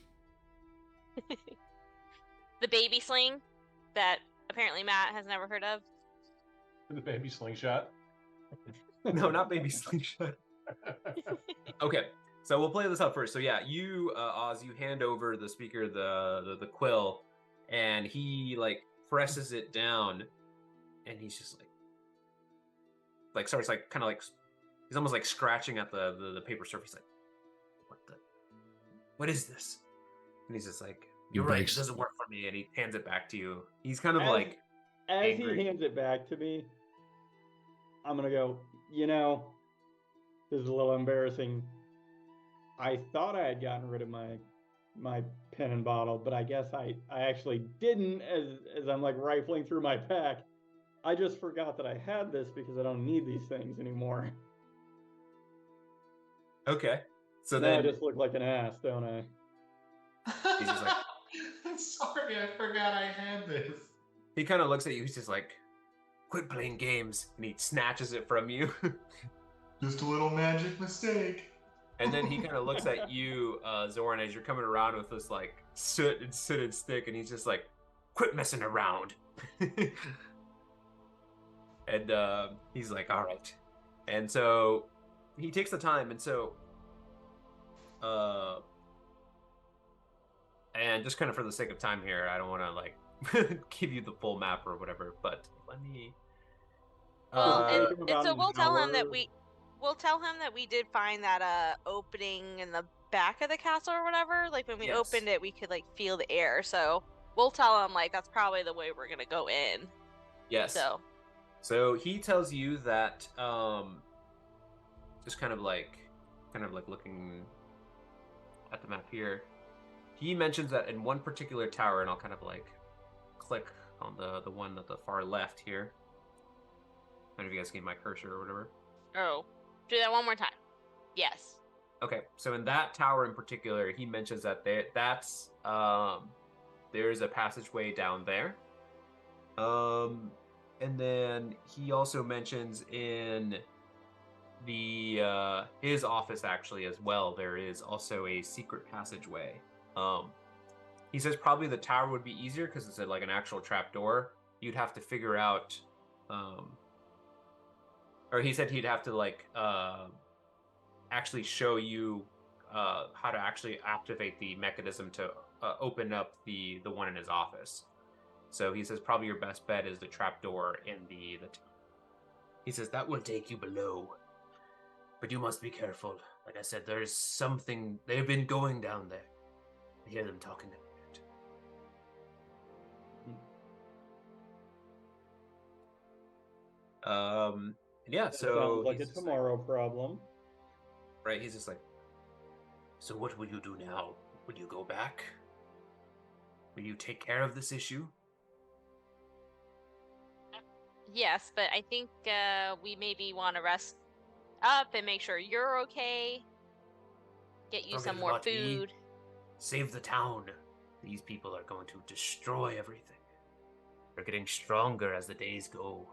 The baby sling that apparently Matt has never heard of. The baby slingshot. No, not baby slingshot. Okay, so we'll play this out first. So yeah, you, Oz, you hand over the speaker the quill, and he like presses it down, and he's just like starts like kind of like he's almost like scratching at the paper surface. Like, what is this? And he's just like, you're right, it doesn't work for me. And he hands it back to you. He's kind of like As angry. he hands it back to me, I'm going to go, this is a little embarrassing. I thought I had gotten rid of my pen and bottle, but I guess I actually didn't as I'm like rifling through my pack. I just forgot that I had this because I don't need these things anymore. Okay, so now I then just look like an ass, don't I? He's just like, sorry, I forgot I had this. he kind of looks at you. He's just like, quit playing games, and he snatches it from you. Just a little magic mistake. And then he kind of looks at you, Zoran, as you're coming around with this like soot and stick, and he's just like, quit messing around. And And he's like, all right. And so he takes the time, and so and just kind of for the sake of time here, I don't want to like give you the full map or whatever, but let me Well, and, Take him and about so an we'll tell him that hour. we'll tell him that we did find that opening in the back of the castle or whatever. Like when we Yes. opened it, we could like feel the air. So we'll tell him like that's probably the way we're gonna go in. Yes. So he tells you that just kind of like looking at the map here. He mentions that in one particular tower, and I'll kind of like click on the one at the far left here. I don't know if you guys can see my cursor or whatever. Oh, do that one more time. Yes. Okay, so in that tower in particular, he mentions that there's a passageway down there. And then he also mentions in the his office actually as well, there is also a secret passageway. He says probably the tower would be easier because it's like an actual trapdoor. You'd have to figure out, or he said he'd have to like actually show you how to actually activate the mechanism to open up the one in his office. So he says probably your best bet is the trapdoor in the he says that will take you below, but you must be careful. Like I said, there's something they've been going down there. I hear them talking about it. Yeah, That so sounds like a he's just tomorrow problem. right, he's just like, so what will you do now? Will you go back? Will you take care of this issue? Yes, but I think we maybe want to rest up and make sure you're okay. Get you Forget some more about me. food. Save the town. These people are going to destroy everything. They're getting stronger as the days go.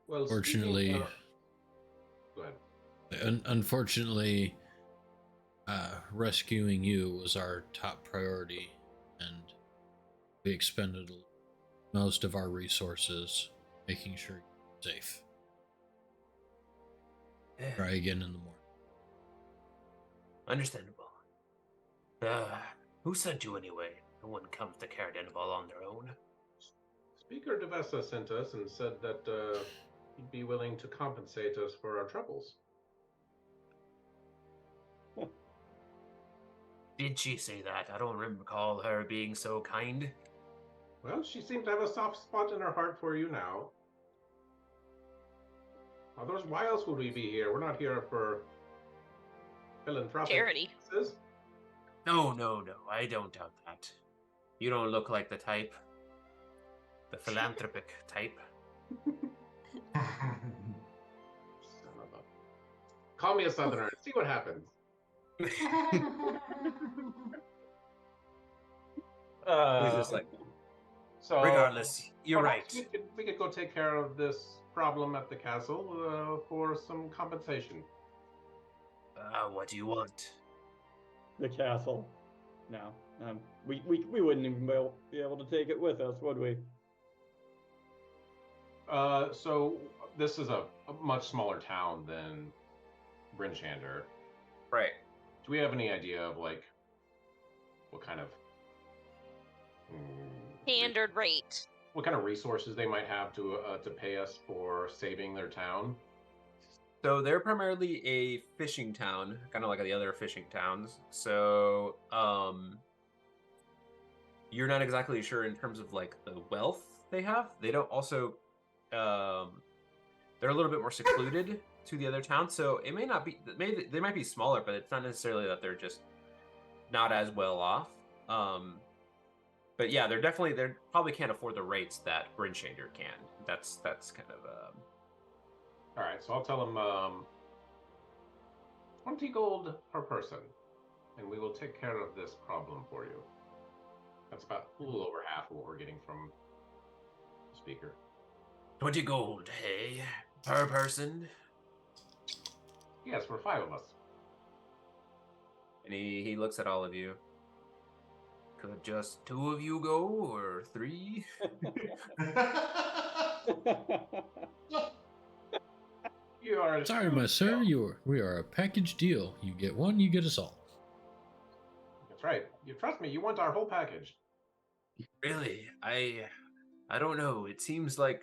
Well, Fortunately, go ahead. unfortunately, rescuing you was our top priority, and we expended most of our resources making sure you're safe. Try again in the morning. Understandable. Who sent you anyway? No one comes to Caradenval on their own. Speaker Devessa sent us and said that he'd be willing to compensate us for our troubles. Did she say that? I don't recall her being so kind. Well, she seemed to have a soft spot in her heart for you now. Otherwise, why else would we be here? We're not here for philanthropic Charity. purposes. No, I don't doubt that. You don't look like the type. The philanthropic type. Son of a... Call me a southerner and see what happens. He's just like, So, regardless, you're perhaps right. We could go take care of this problem at the castle for some compensation. What do you want? The castle. No. We wouldn't even be able to take it with us, would we? So this is a much smaller town than Brinchander. Right. Do we have any idea of like what kind of Standard rate. what kind of resources they might have to pay us for saving their town? So they're primarily a fishing town, kind of like the other fishing towns. So, you're not exactly sure in terms of like the wealth they have. They don't also, they're a little bit more secluded to the other towns. So it may not be, maybe they might be smaller, but it's not necessarily that they're just not as well off. But yeah, they probably can't afford the rates that Brinchander can. That's kind of All right, so I'll tell them 20 gold per person, and we will take care of this problem for you. That's about a little over half of what we're getting from the speaker. 20 gold, hey, per person. Yes, for 5 of us. And he looks at all of you. Could just two of you go, or three? You are a Sorry, shrewd my sir. fellow. We are a package deal. You get one, you get us all. That's right. You trust me. You want our whole package. Really? I don't know. It seems like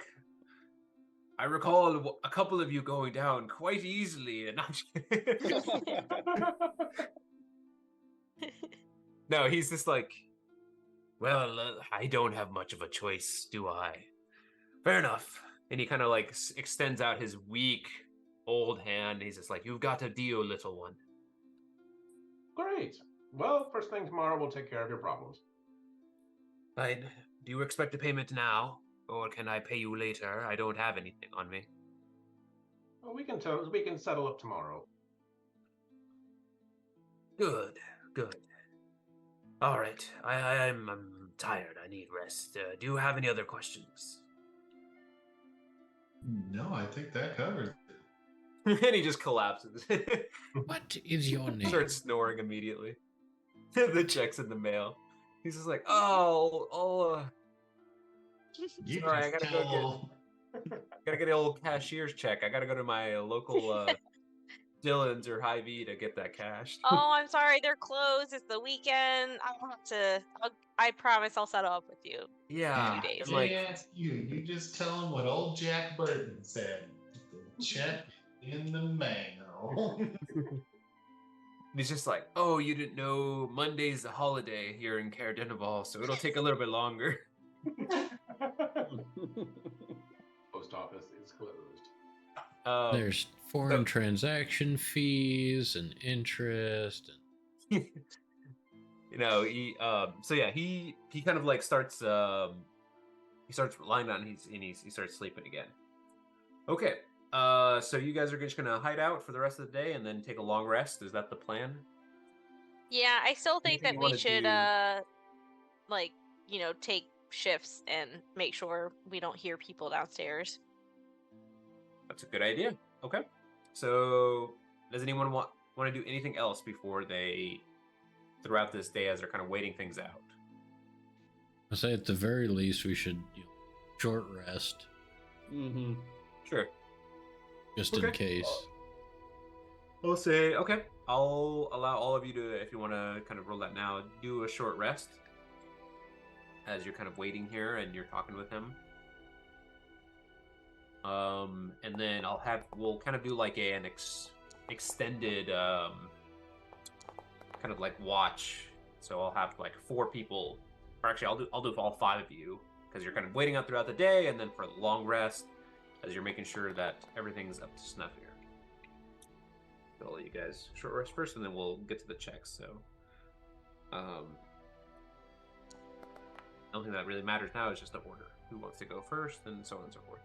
I recall a couple of you going down quite easily, and no, he's just like, well, I don't have much of a choice, do I? Fair enough. And he kind of like extends out his weak old hand. He's just like, you've got a deal, little one. Great. Well, first thing tomorrow, we'll take care of your problems. Fine. Do you expect a payment now, or can I pay you later? I don't have anything on me. Well, we can settle up tomorrow. Good, good. All right. I'm tired. I need rest. Do you have any other questions? No, I think that covers it. And he just collapses. What is your name? Starts snoring immediately. The check's in the mail. He's just like, oh, You sorry, I just gotta go tell- gotta get an old cashier's check. I gotta go to my local Dillon's or Hy-Vee to get that cashed. Oh, I'm sorry, they're closed. It's the weekend. I'll have to. I promise I'll settle up with you. Yeah, days. and like, They ask you. You just tell them what old Jack Burton said. The check in the mail. he's just like, oh, you didn't know Monday's a holiday here in Caer-Dineval, so it'll take a little bit longer. Post office is closed. There's foreign transaction fees and interest. And you know, he so yeah, he kind of like starts he starts lying down and he starts sleeping again. Okay. So you guys are just gonna hide out for the rest of the day and then take a long rest. Is that the plan? Yeah, I still think Anything that you we wanna should do? like, take shifts and make sure we don't hear people downstairs. That's a good idea. Okay. So does anyone want to do anything else before they throughout this day as they're kind of waiting things out? I say at the very least we should short rest Mm-hmm. Sure. just in Okay. case. We'll say, okay, I'll allow all of you to, if you want to kind of roll that now, do a short rest as you're kind of waiting here and you're talking with him. And then we'll kind of do like an extended, kind of like watch. So I'll have like 4 people, or actually I'll do all 5 of you because you're kind of waiting out throughout the day, and then for the long rest as you're making sure that everything's up to snuff here. So I'll let you guys short rest first, and then we'll get to the checks. So, the only thing that really matters now is just the order. Who wants to go first, and so on and so forth.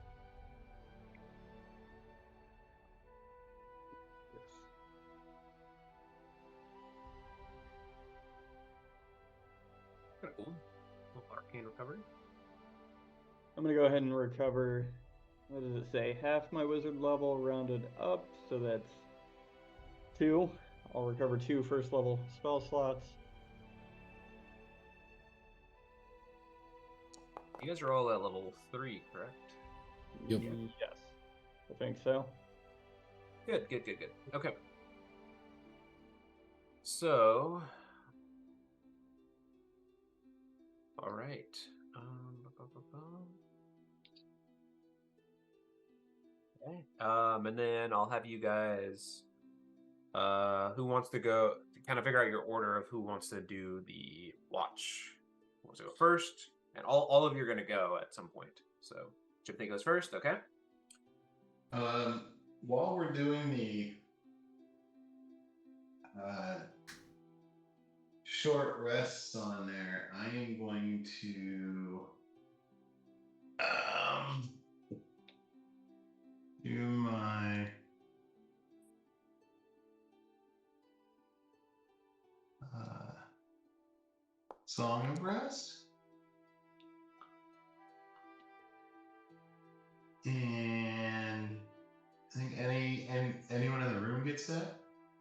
Kinda cool. Little arcane recovery. I'm gonna go ahead and recover. What does it say? Half my wizard level rounded up, so that's 2. I'll recover 2 first level spell slots. You guys are all at level 3, correct? Yep. Yes, I think so. Good. Okay. So, all right. Okay. And then I'll have you guys. Who wants to go? Kind of figure out your order of who wants to do the watch. Who wants to go first? And all of you are going to go at some point. So, Jimothy goes first. Okay. While we're doing the short rests on there, I am going to do my Song of Rest. And I think anyone in the room gets that.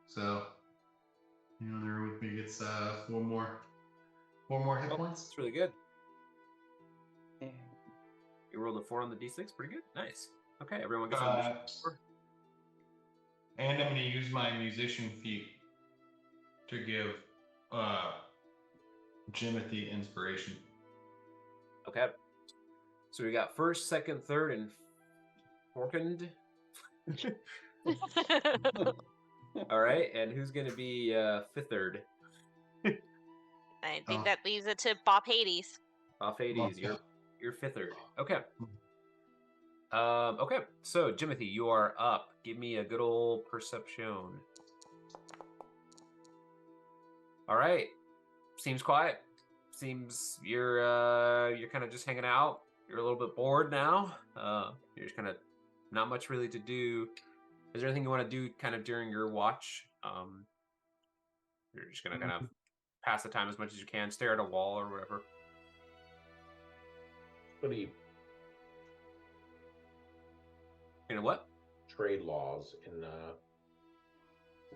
So anyone in the room with me gets 4 more. 4 more hit Oh, points. that's really good. And You rolled a 4 on the d6. Pretty good. Nice. Okay, everyone gets an additional 4. And I'm going to use my musician feat to give Jimothy inspiration. Okay. So we got first, second, third, and fourkened. All right, and who's gonna be fifth third? I think that leaves it to Bob Hades. Off Hades, you're fifth third. Okay. Okay. So Jimothy, you are up. Give me a good old perception. All right. Seems quiet. Seems you're kind of just hanging out. You're a little bit bored now. You're just kind of not much really to do. Is there anything you want to do kind of during your watch? You're just gonna kind of pass the time as much as you can, stare at a wall or whatever. Pretty You know what? trade laws in the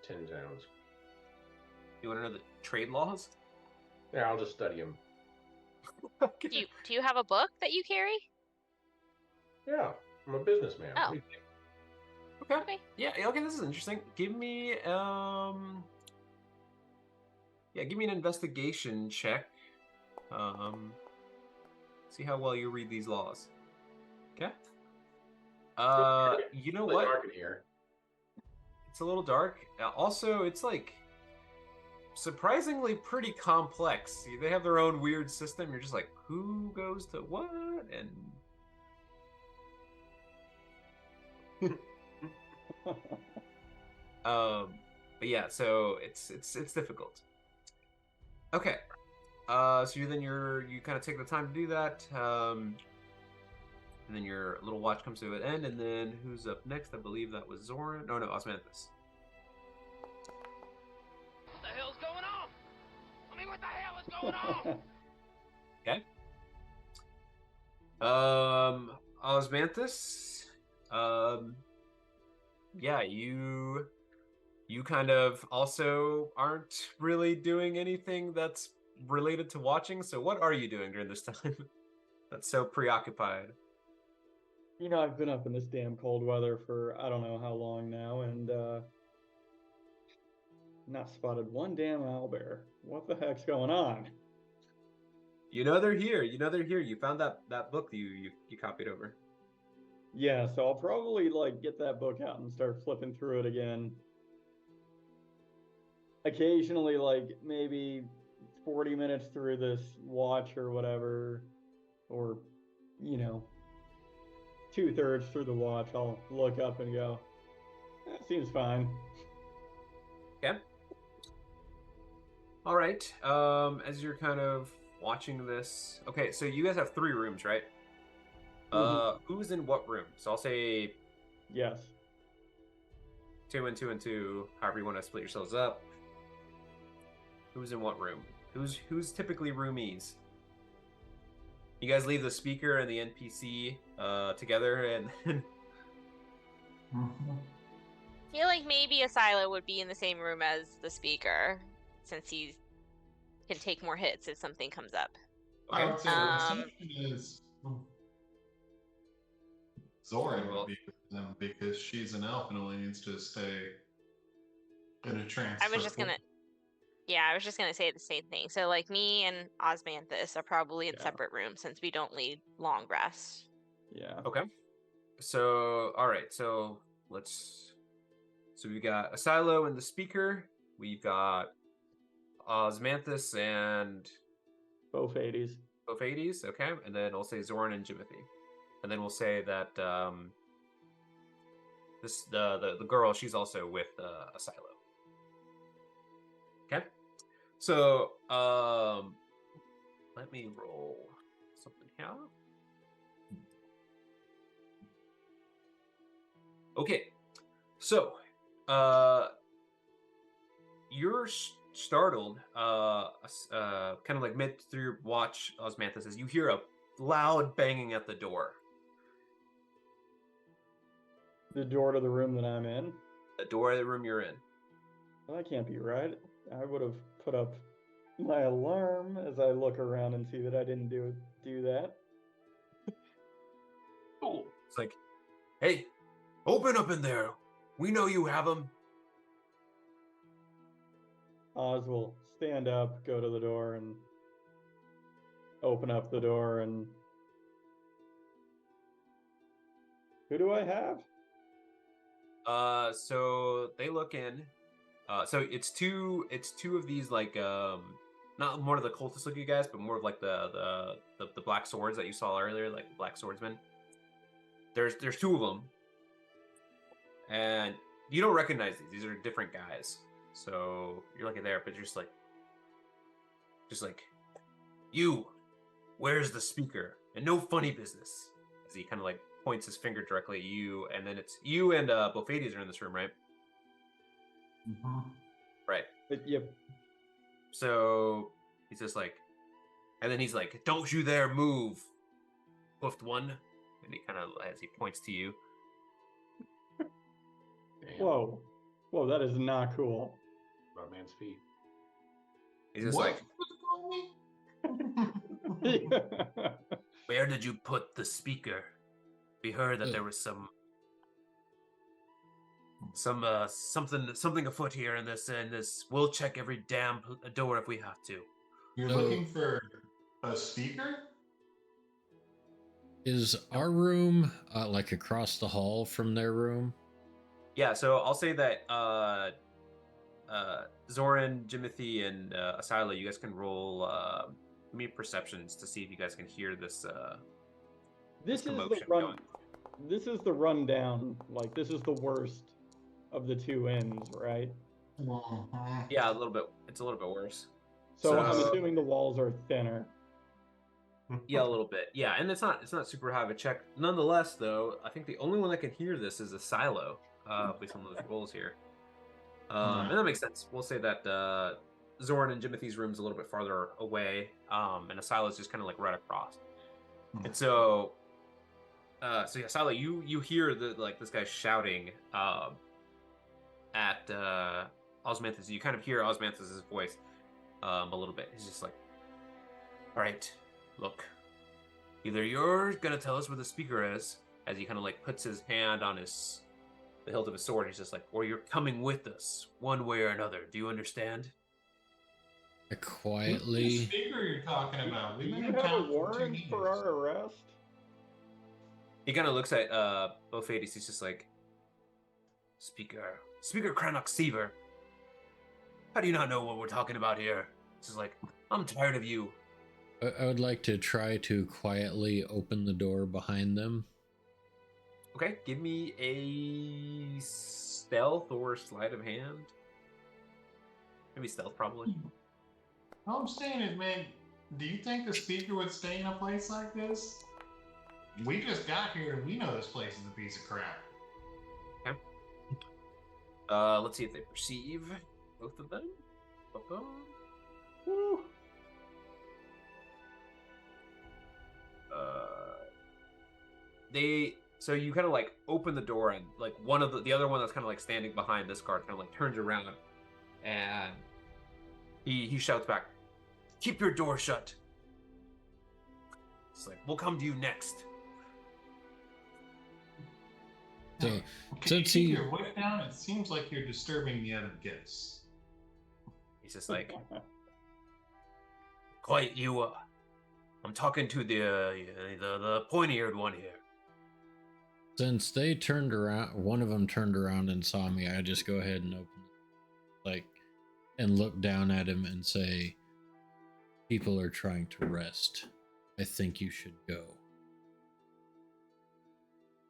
10 towns. You want to know the trade laws? Yeah, I'll just study them. Do you have a book that you carry? Yeah, I'm a businessman. Oh. What do you think? Okay. Yeah. Okay. This is interesting. Give me give me an investigation check. See how well you read these laws. Okay. You know Really what? dark in here. It's a little dark. Also, it's like surprisingly pretty complex. They have their own weird system. You're just like, who goes to what? And but yeah, so it's difficult. Okay. So you kind of take the time to do that. And then your little watch comes to an end, and then who's up next? I believe that was Zoran. No, Osmanthus. What the hell's going on? I mean, what the hell is going on? Okay. Osmanthus. Yeah, you kind of also aren't really doing anything that's related to watching. So what are you doing during this time that's so preoccupied? you know, I've been up in this damn cold weather for I don't know how long now, and not spotted one damn owlbear. What the heck's going on? You know they're here. You found that book that you copied over. Yeah, so I'll probably like get that book out and start flipping through it again. Occasionally, like maybe 40 minutes through this watch or whatever, or you know, 2/3 through the watch, I'll look up and go, that seems fine. Okay. All right. As you're kind of watching this, okay, so you guys have 3 rooms, right? Who's in what room? So I'll say Yes. 2 and 2 and 2, however you want to split yourselves up. Who's in what room? Who's typically roomies? You guys leave the speaker and the NPC together, and I feel like maybe Asilo would be in the same room as the speaker, since he can take more hits if something comes up. I would say the assumption is Zoran will be with them because she's an elf and only needs to stay in a trance. I was just gonna say the same thing. So like me and Osmanthus are probably in separate rooms since we don't lead long rests. Yeah. okay. So all right, so we've got Asilo and the speaker. We've got Osmanthus and Both 80s. Ophades, okay, and then I'll say Zoran and Jimothy, and then we'll say that the girl, she's also with Asilo. Okay, so let me roll something here. Okay, so you're startled, kind of like mid through your watch, Osmanthus, as you hear a loud banging at the door. The door to the room that I'm in? The door of the room you're in. Well, that can't be right. I would have put up, my alarm as I look around and see that I didn't do that. Cool. It's like, hey, open up in there. We know you have them. Oz will stand up, go to the door, and open up the door. And who do I have? So they look in. So it's two of these like not more of the cultist looking guys, but more of like the black swords that you saw earlier, like the black swordsmen. There's two of them, and you don't recognize these. These are different guys. So you're looking there, but you're just like, you, where's the speaker? And no funny business. As he kind of like points his finger directly at you, and then it's you and Bofades are in this room, right? Mm-hmm. Right. Yep. So he's just like, and then he's like, don't you dare move, hoofed one. And he kind of, as he points to you. Damn. Whoa. Whoa, that is not cool. Our man's feet. He's just What? like, where did you put the speaker? We heard that there was something afoot here in this. We'll check every damn door if we have to. You're So- looking for a speaker? Is our room like across the hall from their room? Yeah, so I'll say that Zoran, Jimothy, and Asila, you guys can roll me perceptions to see if you guys can hear this. This is the commotion run. going. This is the rundown. Like, this is the worst of the two ends, right? Mhm. Yeah, a little bit. It's a little bit worse. So I'm So- assuming the walls are thinner. Yeah, a little bit. Yeah, and it's not super high of a check. Nonetheless, though, I think the only one that can hear this is a silo, based on those rolls here. And that makes sense. We'll say that Zoran and Jimothy's room's a little bit farther away, and a silo's just kind of like right across. And so yeah, Silo, you hear this guy shouting at Osmanthus. You kind of hear Osmanthus' voice a little bit. He's just like, all right, look, either you're gonna tell us where the speaker is, as he kind of like puts his hand on the hilt of his sword. He's just like, or you're coming with us one way or another. Do you understand? I Who's the quietly. speaker you're talking about? Do We've you been in have a town for 2 warrant years. for our arrest? He kind of looks at Bofades. He's just like, Speaker Crannock Seaver. How do you not know what we're talking about here? It's just like, I'm tired of you. I would like to try to quietly open the door behind them. Okay, give me a stealth or sleight of hand. Maybe stealth, probably. All I'm saying is, man, do you think the speaker would stay in a place like this? We just got here and we know this place is a piece of crap. Let's see if they perceive both of them. Ba-ba. Woo. So you kind of like open the door, and like one of the other one that's kind of like standing behind this guard kind of like turns around, and he shouts back, "Keep your door shut." It's like, we'll come to you next. So Can you since keep he your voice down? It seems like you're disturbing the other guests. He's just like, quiet, you. I'm talking to the pointy-eared one here. since they turned around, one of them turned around and saw me. I just go ahead and open, and look down at him and say, "People are trying to rest. I think you should go."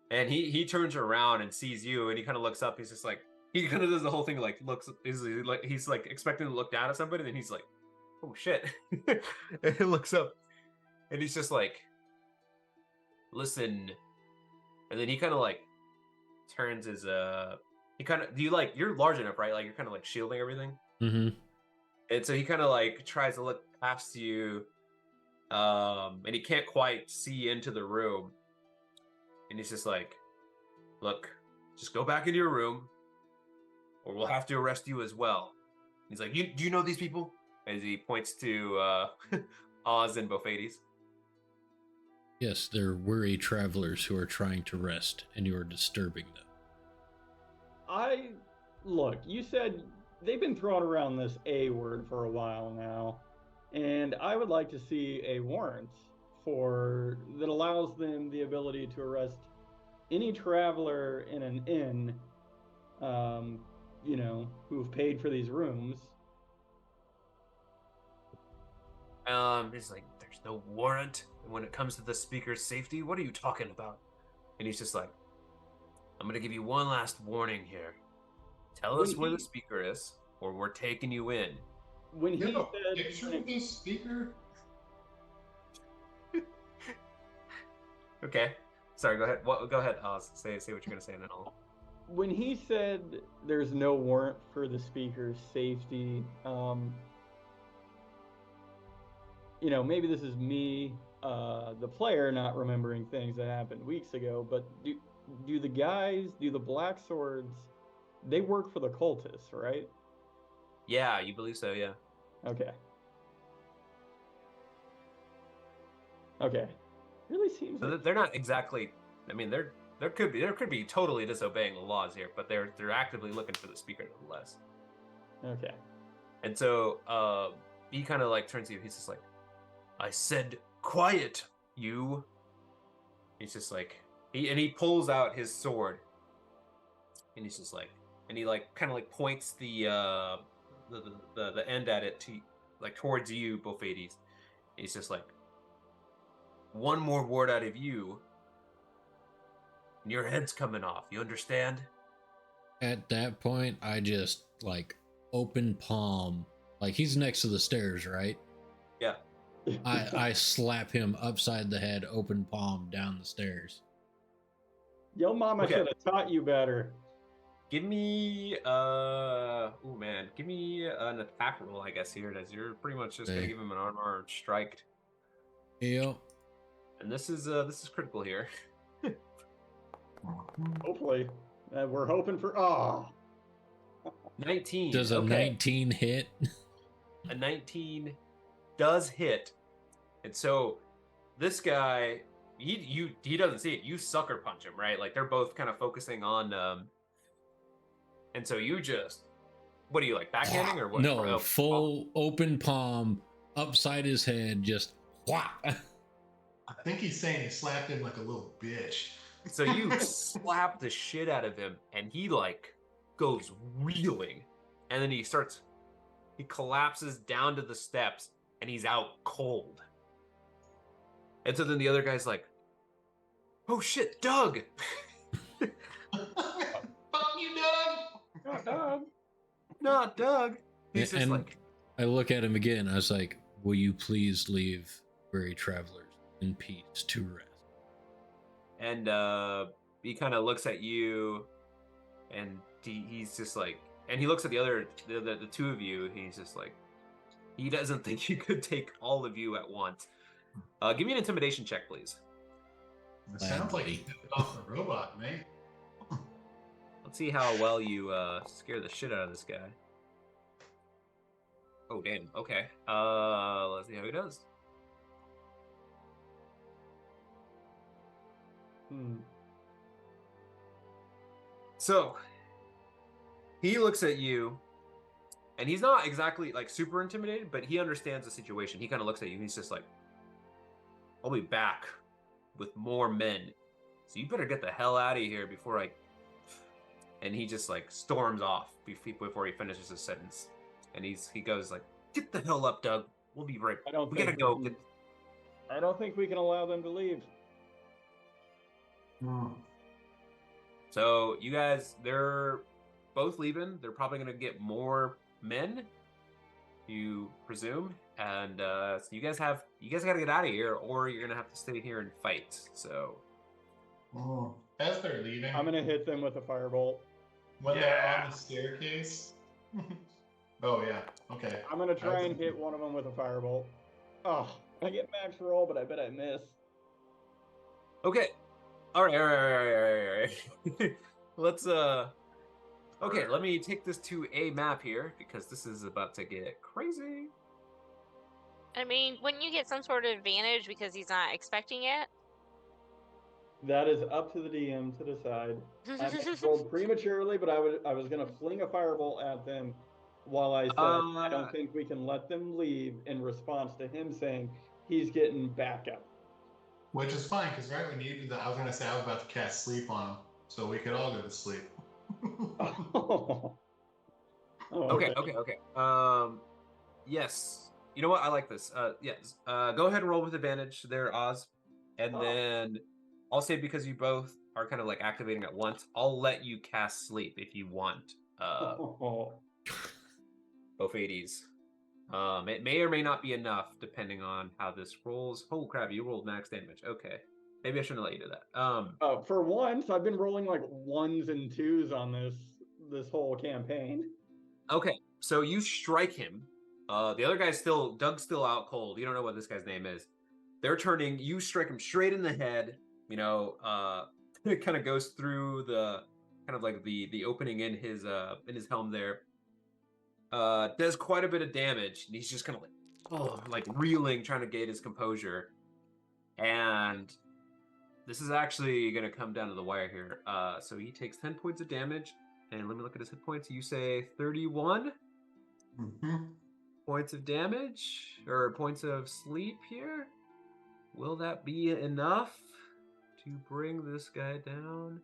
And he turns around and sees you, and he kind of looks up. He's just like, he kind of does the whole thing, like looks, he's like expecting to look down at somebody, and then he's like, oh shit, and he looks up, and he's just like, listen, and then he kind of like turns his he kind of, do you like, you're large enough, right? Like you're kind of like shielding everything, Mm-hmm. and so he kind of like tries to look past you, and he can't quite see into the room. And he's just like, look, just go back into your room, or we'll have to arrest you as well. He's like, do you know these people? as he points to Oz and Bofades. Yes, they're weary travelers who are trying to rest, and you are disturbing them. Look, you said they've been throwing around this A word for a while now, and I would like to see a warrant that allows them the ability to arrest any traveler in an inn, who've paid for these rooms. He's like, there's no warrant when it comes to the speaker's safety. What are you talking about? And he's just like, I'm gonna give you one last warning here. Tell us where the speaker is, or we're taking you in. When he said, picture of the speaker. Okay. Sorry, go ahead. Go ahead, Oz. Say what you're gonna say, and then I'll. When he said there's no warrant for the speaker's safety, maybe this is me, the player, not remembering things that happened weeks ago, but do the Black Swords, they work for the cultists, right? Yeah, you believe so, yeah. Okay. Really seems So like they're not exactly. I mean, there could be totally disobeying the laws here, but they're actively looking for the speaker nonetheless. okay. And so he kind of like turns to you. He's just like, I said, quiet, you. He's just like, he pulls out his sword, and he's just like, and he like kind of like points the end at it to like towards you, Bofades. He's just like, one more word out of you, and your head's coming off. You understand? At that point, I just like open palm, like he's next to the stairs, right? Yeah. I slap him upside the head, open palm down the stairs. Yo mama Okay. should have taught you better. Give me give me an attack roll, I guess. Here it is. You're pretty much just gonna give him an unarmed strike. Yep. And this is critical here. Hopefully. We're hoping for 19. Does a okay. 19 hit? A 19 does hit. And so this guy, he doesn't see it. You sucker punch him, right? Like they're both kind of focusing on and so you just, what are you like, backhanding or what? No, full open palm upside his head, just whop. I think he's saying he slapped him like a little bitch. So you slap the shit out of him, and he like goes reeling, and then he collapses down to the steps, and he's out cold. And so then the other guy's like, "Oh shit, Doug!" Fuck you, Doug! Not Doug. Not Doug. He's just And like, I look at him again. I was like, will you please leave weary travelers in peace to rest? and he kind of looks at you, and he's just like, and he looks at the two of you. He's just like, he doesn't think he could take all of you at once. Give me an intimidation check, please. It sounds like he picked off the robot, mate. Let's see how well you scare the shit out of this guy. Oh damn. Okay. Let's see how he does. So he looks at you, and he's not exactly like super intimidated, but he understands the situation. He kind of looks at you, and he's just like, I'll be back with more men, so you better get the hell out of here before I. And he just like storms off before he finishes his sentence. And he goes like, get the hell up, Doug. We'll be right. We gotta go. I don't think we can allow them to leave. So you guys, they're both leaving. They're probably gonna get more men, you presume. And so you guys gotta get out of here, or you're gonna have to stay here and fight. So As they're leaving, I'm gonna hit them with a firebolt. when they're on the staircase. Oh yeah, okay. I'm gonna try and hit one of them with a firebolt. Oh, I get max roll, but I bet I miss. okay, all right. Let's okay, let me take this to a map here because this is about to get crazy. I mean, wouldn't you get some sort of advantage because he's not expecting it? That is up to the DM to decide. I may have rolled prematurely, but I was gonna fling a fireball at them while I said I don't think we can let them leave in response to him saying he's getting backup. Which is fine, because right when you did that, I was going to say I was about to cast sleep on him, so we could all go to sleep. Oh, Okay. Yes. You know what? I like this. Yes. Go ahead and roll with advantage there, Oz. And then I'll say because you both are kind of like activating at once, I'll let you cast sleep if you want. Both 80s. It may or may not be enough depending on how this rolls. Oh crap, you rolled max damage. Okay. Maybe I shouldn't let you do that. For once, I've been rolling like 1s and 2s on this whole campaign. Okay, so you strike him. The other guy's Doug's still out cold. You don't know what this guy's name is. They're turning. You strike him straight in the head. It kind of goes through the kind of like the opening in his helm there. Does quite a bit of damage. And he's just kind of like reeling, trying to get his composure. And this is actually going to come down to the wire here. So he takes 10 points of damage. And let me look at his hit points. You say 31 points of damage or points of sleep here. Will that be enough to bring this guy down?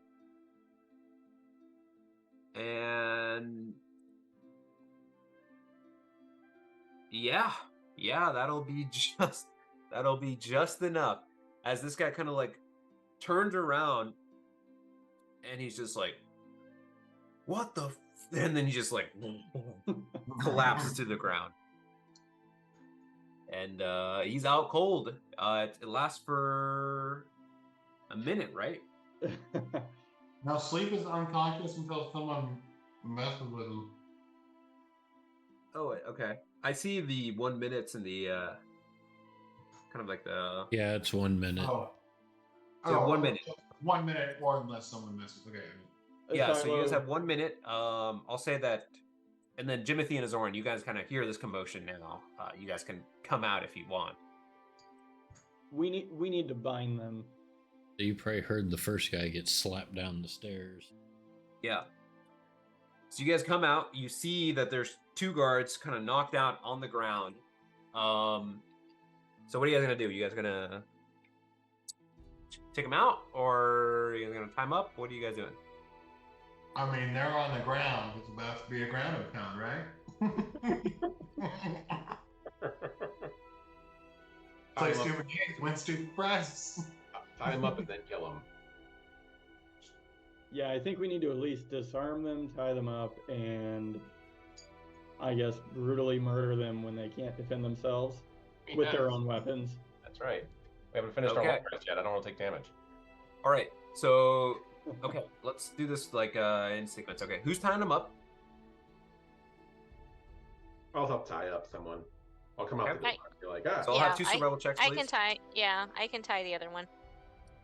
And yeah, that'll be just enough. As this guy kind of like turns around and he's just like, what the and then he just like collapses to the ground. And he's out cold. It lasts for a minute, right? Now, sleep is unconscious until someone messes with him. Oh, okay. I see the 1 minute in the kind of like the. Yeah, it's 1 minute. Oh, So 1 minute. 1 minute or unless someone messes. Okay. Yeah, so you guys have 1 minute. I'll say that, and then Jimothy and Azoran, you guys kind of hear this commotion now. You guys can come out if you want. We need to bind them. You probably heard the first guy get slapped down the stairs. Yeah. So you guys come out. You see that there's 2 guards kind of knocked out on the ground. So what are you guys gonna do? You guys gonna take them out, or are you guys gonna time up? What are you guys doing? I mean, they're on the ground. It's about to be a ground pound, right? Play stupid games, win stupid prizes. Tie him up and then kill him. Yeah, I think we need to at least disarm them, tie them up, and I guess brutally murder them when they can't defend themselves with their own weapons. That's right. We haven't finished our long rest yet. I don't want to take damage. All right. So, okay, let's do this like in sequence. Okay, who's tying them up? I'll help tie up someone. I'll come out the door. Be like, So I'll have 2 survival checks, please. I can tie. Yeah, I can tie the other one.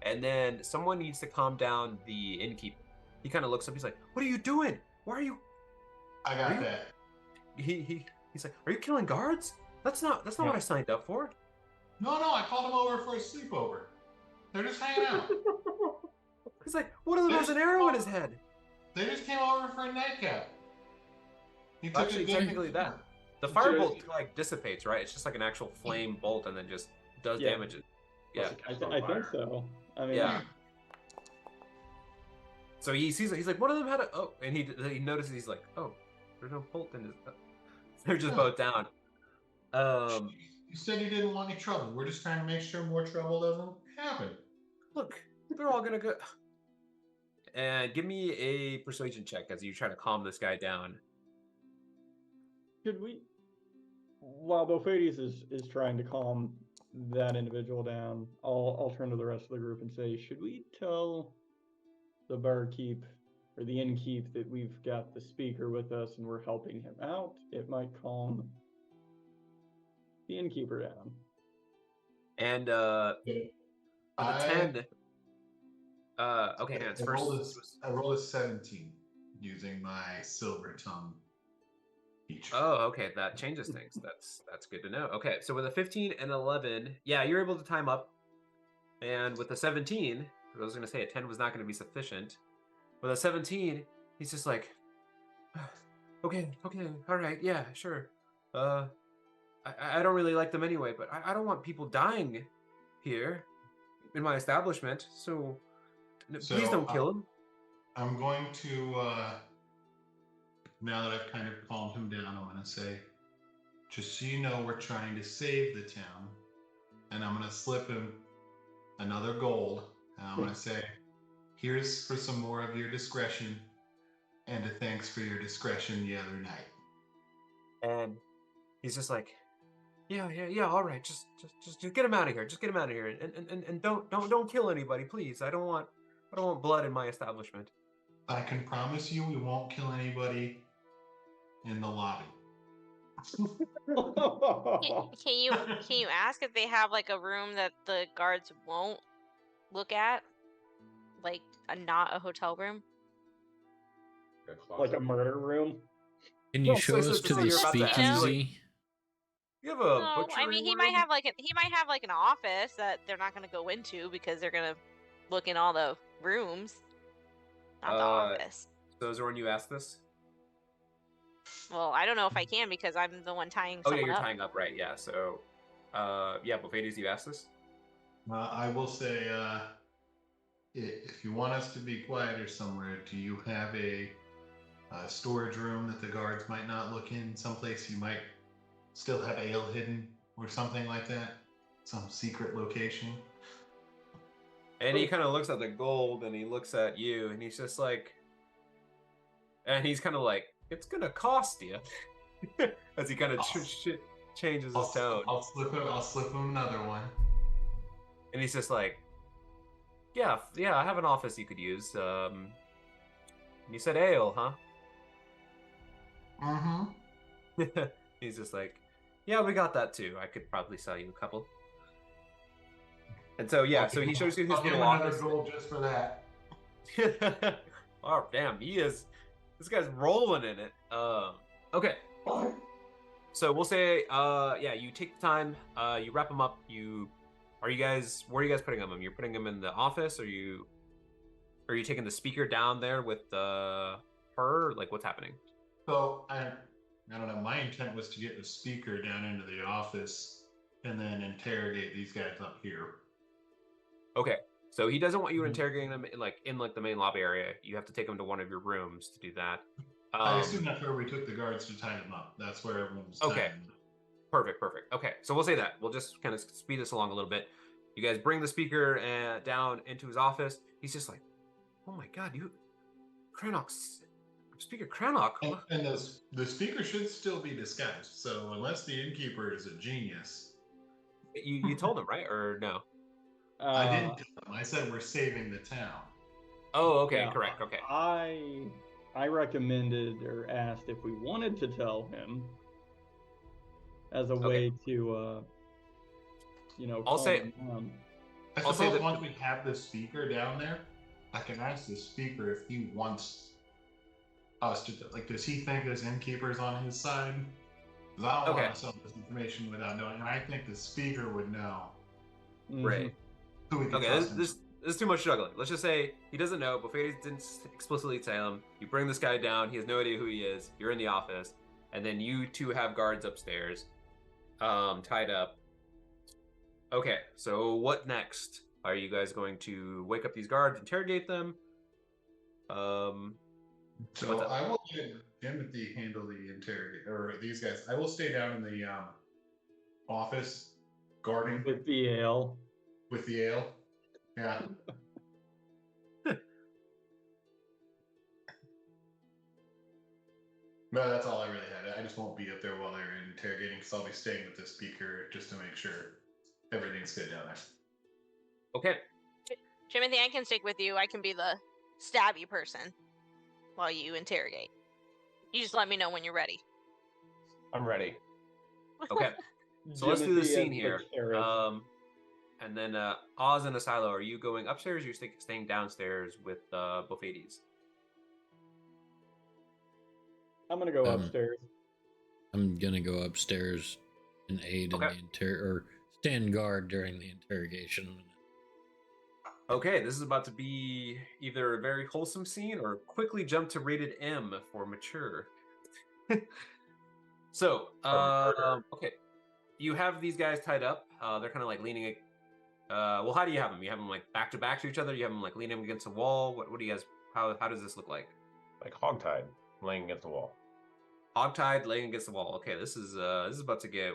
And then someone needs to calm down the innkeeper. He kind of looks up. He's like, "What are you doing? Why are you?" I got that. He's like, "Are you killing guards? That's not what I signed up for." No, I called him over for a sleepover. They're just hanging out. He's like, "One of them has an arrow in his head." They just came over for a nightcap. Actually, technically that. The firebolt like dissipates, right? It's just like an actual flame bolt, and then just does damage. Yeah, I think so. I mean, yeah. So he sees it. He's like, one of them had a and he notices. He's like, oh, there's no bolt in his. They're just both down. You said you didn't want any trouble. We're just trying to make sure more trouble doesn't happen. Look, they're all gonna go. And give me a persuasion check as you try to calm this guy down. Should we, while Bofades is trying to calm that individual down, I'll turn to the rest of the group and say, should we tell the barkeep or the innkeep that we've got the speaker with us and we're helping him out? It might calm the innkeeper down. And the 10. Okay, hands first. I rolled a 17 using my silver tongue. each. Oh, okay. That changes things. That's good to know. Okay, so with a 15 and 11, yeah, you're able to time up. And with a 17, I was going to say a 10 was not going to be sufficient. With a 17, he's just like, okay, all right, yeah, sure. I don't really like them anyway, but I don't want people dying here in my establishment. So please don't kill them. I'm going to, now that I've kind of calmed him down, I'm going to say, just so you know, we're trying to save the town. And I'm going to slip him another gold. And I'm going to say, here's for some more of your discretion. And a thanks for your discretion the other night. And he's just like, yeah, all right. Just get him out of here. Just get him out of here. And don't kill anybody, please. I don't want blood in my establishment. I can promise you we won't kill anybody in the lobby. Can you ask if they have like a room that the guards won't look at, like not a hotel room? Like a murder room? Can you No, show so us to you're the about to ask, speakeasy? You have a No, I mean he might have like an office that they're not gonna go into because they're gonna look in all the rooms, not the office. So Zorn, you asked this? Well, I don't know if I can because I'm the one tying Oh someone yeah, you're up. tying up, right? Yeah. So, yeah, Buffettes, you asked this? I will say, if you want us to be quieter somewhere, do you have a storage room that the guards might not look in? Someplace you might still have ale hidden or something like that? Some secret location? And he kind of looks at the gold and he looks at you and he's just like, and he's kind of like, it's gonna cost you. As he kind of changes his tone. I'll slip him another one. And he's just like, yeah, I have an office you could use. You said ale, huh? Mm-hmm. He's just like, yeah, we got that too. I could probably sell you a couple. And so yeah, so he shows you his little office. Gold just for that. Oh damn, this guy's rolling in it. Okay. So we'll say, yeah, you take the time, you wrap him up. Where are you guys putting him? You're putting him in the office, or are you taking the speaker down there with her? Like, what's happening? So I don't know. My intent was to get the speaker down into the office and then interrogate these guys up here. Okay. So he doesn't want you interrogating them in the main lobby area. You have to take him to one of your rooms to do that. I assume that's where we took the guards to tie them up. That's where everyone was okay. tying them up. Perfect. Okay, so we'll say that. We'll just kind of speed this along a little bit. You guys bring the speaker down into his office. He's just like, oh my god, Speaker Crannock. And the speaker should still be disguised. So unless the innkeeper is a genius. You told him, right? Or no? I didn't tell him. I said we're saving the town. Oh, okay, Yeah, correct, okay. I recommended or asked if we wanted to tell him as a way to, I'll say. him down. I suppose once we have the speaker down there, I can ask the speaker if he wants us to, does he think this innkeeper's on his side? Because I don't want to sell this information without knowing, and I think the speaker would know. Right. Who we can Okay, trust this is too much juggling. Let's just say he doesn't know. Buffetti didn't explicitly tell him. You bring this guy down. He has no idea who he is. You're in the office, and then you two have guards upstairs, tied up. Okay, so what next? Are you guys going to wake up these guards, interrogate them? So I will let Timothy handle the interrogate, or these guys. I will stay down in the office, guarding with the ale. With the ale, yeah. No, that's all I really had. I just won't be up there while they're interrogating, because I'll be staying with the speaker just to make sure everything's good down there. Okay. Timothy, I can stick with you. I can be the stabby person while you interrogate. You just let me know when you're ready. I'm ready. Okay. So let's do the scene here. And then Oz and Asilo, are you going upstairs or are you staying downstairs with Buffettes? I'm going to go upstairs. I'm gonna go upstairs and aid Okay. in the or stand guard during the interrogation. Okay, this is about to be either a very wholesome scene or quickly jump to rated M for mature. So, murder. okay, you have these guys tied up. They're kind of like leaning. Well, how do you have them? You have them like back to each other. You have them like leaning against a wall. What do you guys? How does this look like? Like hogtied, laying against the wall. Hogtied, laying against the wall. Okay, this is about to get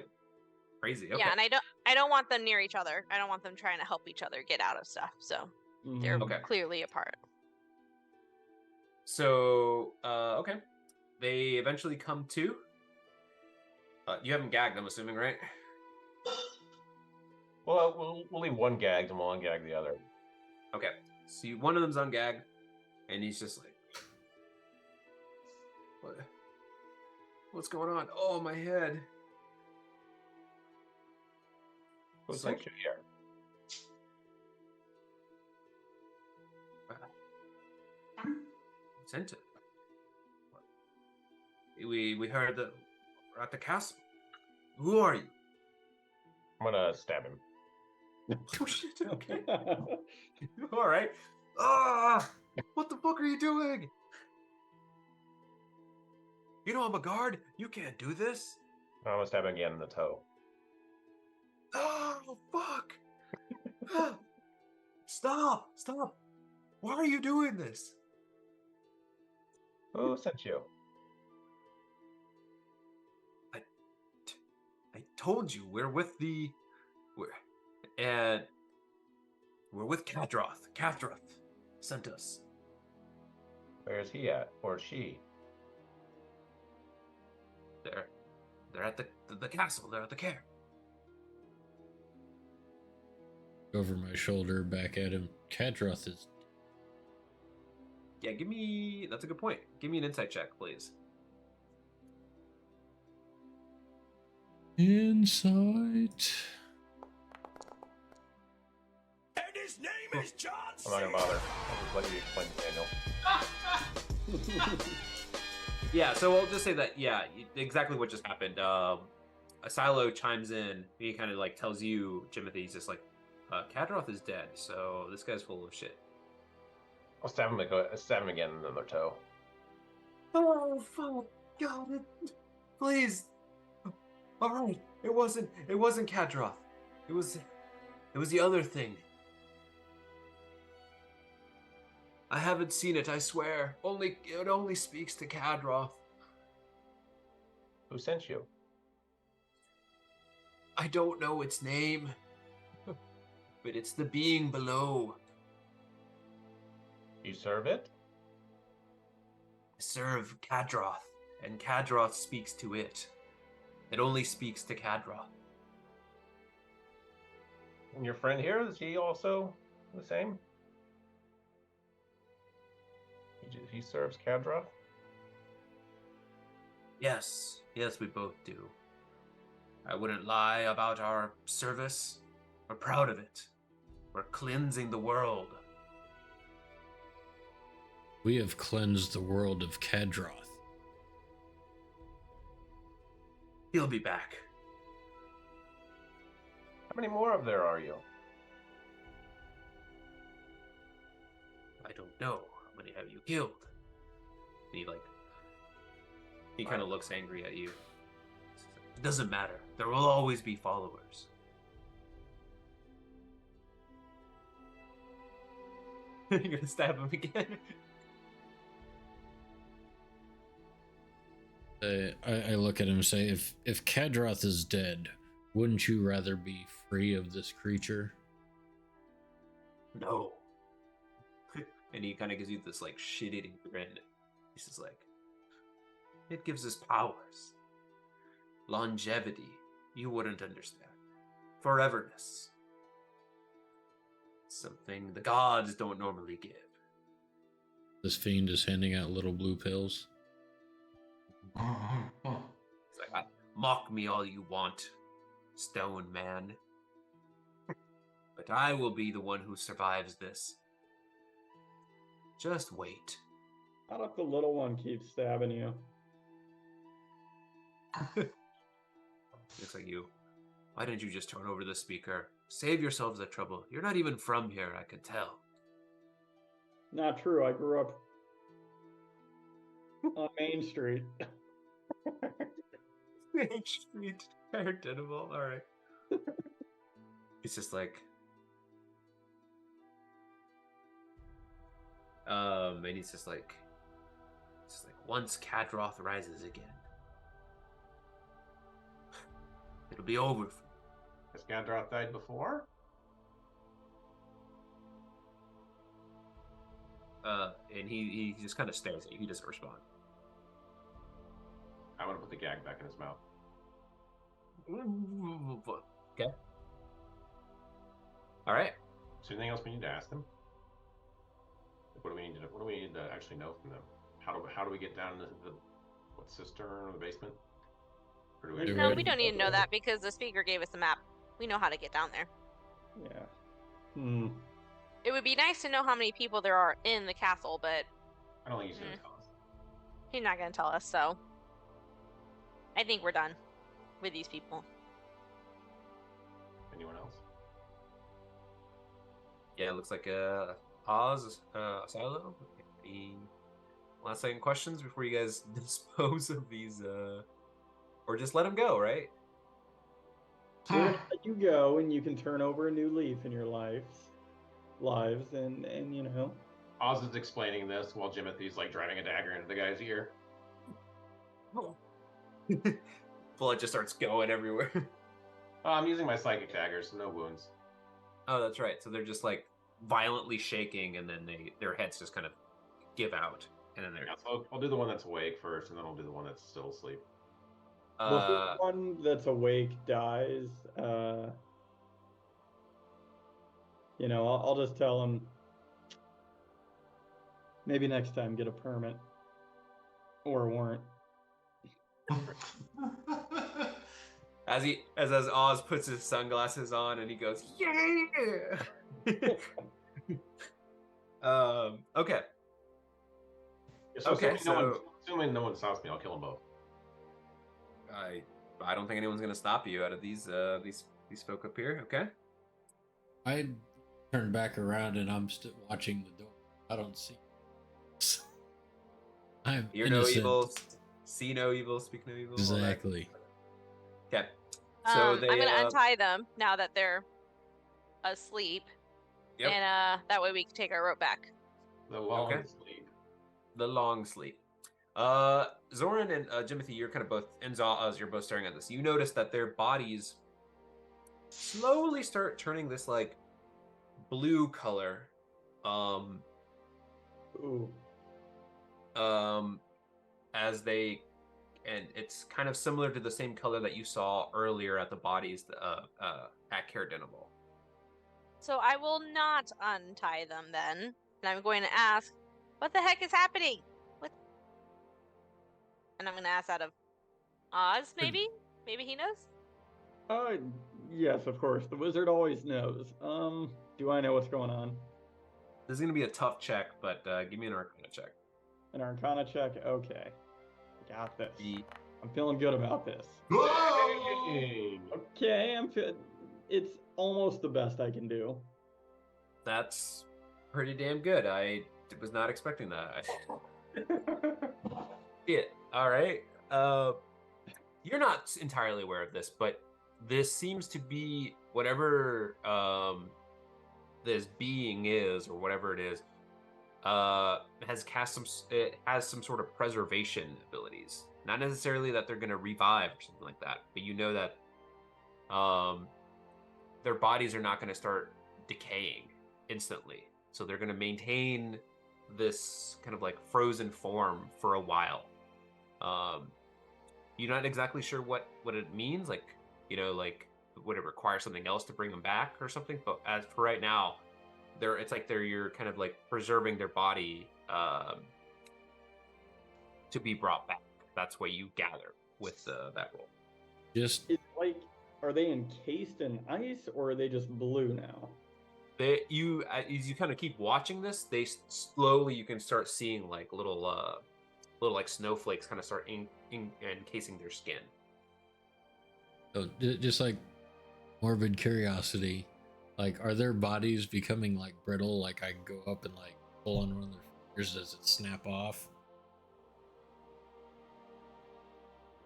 crazy. Okay. Yeah, and I don't want them near each other. I don't want them trying to help each other get out of stuff. So they're Okay. clearly apart. So, okay, they eventually come to. You have them gagged, I'm assuming, right? Well, we'll leave one gagged and we'll ungag the other. Okay. So one of them's ungagged, and he's just like, What's going on? Oh, my head. Who It's sent like- you here? Sent it. We heard that we're at the castle. Who are you? I'm gonna stab him. Oh shit! Okay. All right. Ah! What the fuck are you doing? You know I'm a guard. You can't do this. I'm gonna stab him again in the toe. Oh fuck! Ah. Stop! Stop! Why are you doing this? Who sent you? I told you we're with we're with Kadroth. Kadroth sent us. Where is he at? Or she? They're at the castle. They're at the care. Over my shoulder, back at him. Kadroth is. Yeah, that's a good point. Give me an insight check, please. Insight. And his name is John I'm not gonna bother. I'll just let you explain, Daniel. Yeah, so I'll just say that, yeah, exactly what just happened. Asilo chimes in. He kind of like tells you, Jimothy, he's just like, Kadroth is dead, so this guy's full of shit. I'll stab him again in the toe. Oh, fuck, God, please. All right, it wasn't Kadroth. It was the other thing. I haven't seen it, I swear. It only speaks to Kadroth. Who sent you? I don't know its name, but it's the being below. You serve it? I serve Kadroth, and Kadroth speaks to it. It only speaks to Kadroth. And your friend here, is he also the same? He serves Kadroth? Yes, we both do. I wouldn't lie about our service. We're proud of it. We're cleansing the world. We have cleansed the world of Kadroth. He'll be back. How many more of there are you? I don't know. How many have you killed? And he kind of looks angry at you. It doesn't matter. There will always be followers. You're gonna stab him again? I look at him and say, if Kadroth is dead, wouldn't you rather be free of this creature? No. And he kind of gives you this like shit-eating grin. He's just like, it gives us powers. Longevity. You wouldn't understand. Foreverness. Something the gods don't normally give. This fiend is handing out little blue pills. It's like, mock me all you want, stone man. But I will be the one who survives this. Just wait. How if the little one keeps stabbing you? Looks like you. Why didn't you just turn over the speaker? Save yourselves the trouble. You're not even from here, I can tell. Not true. I grew up on Main Street. Main Street, Paradinable. All right. It's just like, and he's just like, once Kadroth rises again, it'll be over. Has Gadroth died before? And he just kind of stares at you. He doesn't respond. I'm gonna put the gag back in his mouth. Okay. All right. Is there anything else we need to ask them? What do we need to actually know from them? How do we get down into the cistern or the basement? Or do we No, we don't need to know that because the speaker gave us the map. We know how to get down there. Yeah. It would be nice to know how many people there are in the castle, but I don't think he's gonna tell us. he's not going to tell us, so I think we're done with these people. Anyone else? Yeah, it looks like Oz, Silo. Any last second questions before you guys dispose of these, or just let them go, right? So we're gonna let you go, and you can turn over a new leaf in your lives, and you know. Oz is explaining this while Jimothy's like driving a dagger into the guy's ear. Blood just starts going everywhere. I'm using my psychic dagger, so no wounds. Oh, that's right. So they're just like violently shaking, and then their heads just kind of give out, and then they're. Yeah, so I'll do the one that's awake first, and then I'll do the one that's still asleep. Before one that's awake dies, you know, I'll just tell him. Maybe next time get a permit or a warrant. As Oz puts his sunglasses on and he goes, yeah. Okay. Yeah, so Okay, assuming no one stops me, I'll kill them both. I don't think anyone's gonna stop you out of these folk up here. Okay. I turn back around and I'm still watching the door. I don't see. I'm Hear innocent. no evil, see no evil, speak no evil. Exactly. Okay. So I'm going to untie them now that they're asleep. Yep. And that way we can take our rope back. The long Okay. sleep. The long sleep. Zoran and Jimothy, you're kind of both, and Oz, you're both staring at this. You notice that their bodies slowly start turning this like blue color. Ooh. As they, and it's kind of similar to the same color that you saw earlier at the bodies at Caradinable. So I will not untie them then. And I'm going to ask, what the heck is happening? What? And I'm going to ask out of Oz, maybe? Maybe he knows? Yes, of course. The wizard always knows. Do I know what's going on? This is going to be a tough check, but give me an Arcana check. An Arcana check? Okay. Got this. The I'm feeling good about this. Hey! Okay, it's almost the best I can do. That's pretty damn good. I was not expecting that. All right. You're not entirely aware of this, but this seems to be whatever this being is, or whatever it is, it has some sort of preservation abilities. Not necessarily that they're going to revive or something like that, but you know that their bodies are not going to start decaying instantly. So they're going to maintain this kind of like frozen form for a while. You're not exactly sure what it means, like, you know, like would it require something else to bring them back or something? But as for right now, you're kind of like preserving their body to be brought back. That's what you gather with that roll. Just It's like, are they encased in ice or are they just blue now? As you kind of keep watching this, they slowly, you can start seeing like little like snowflakes kind of start encasing their skin. So just like morbid curiosity, like are their bodies becoming like brittle? Like I go up and like pull on one of their fingers, does it snap off?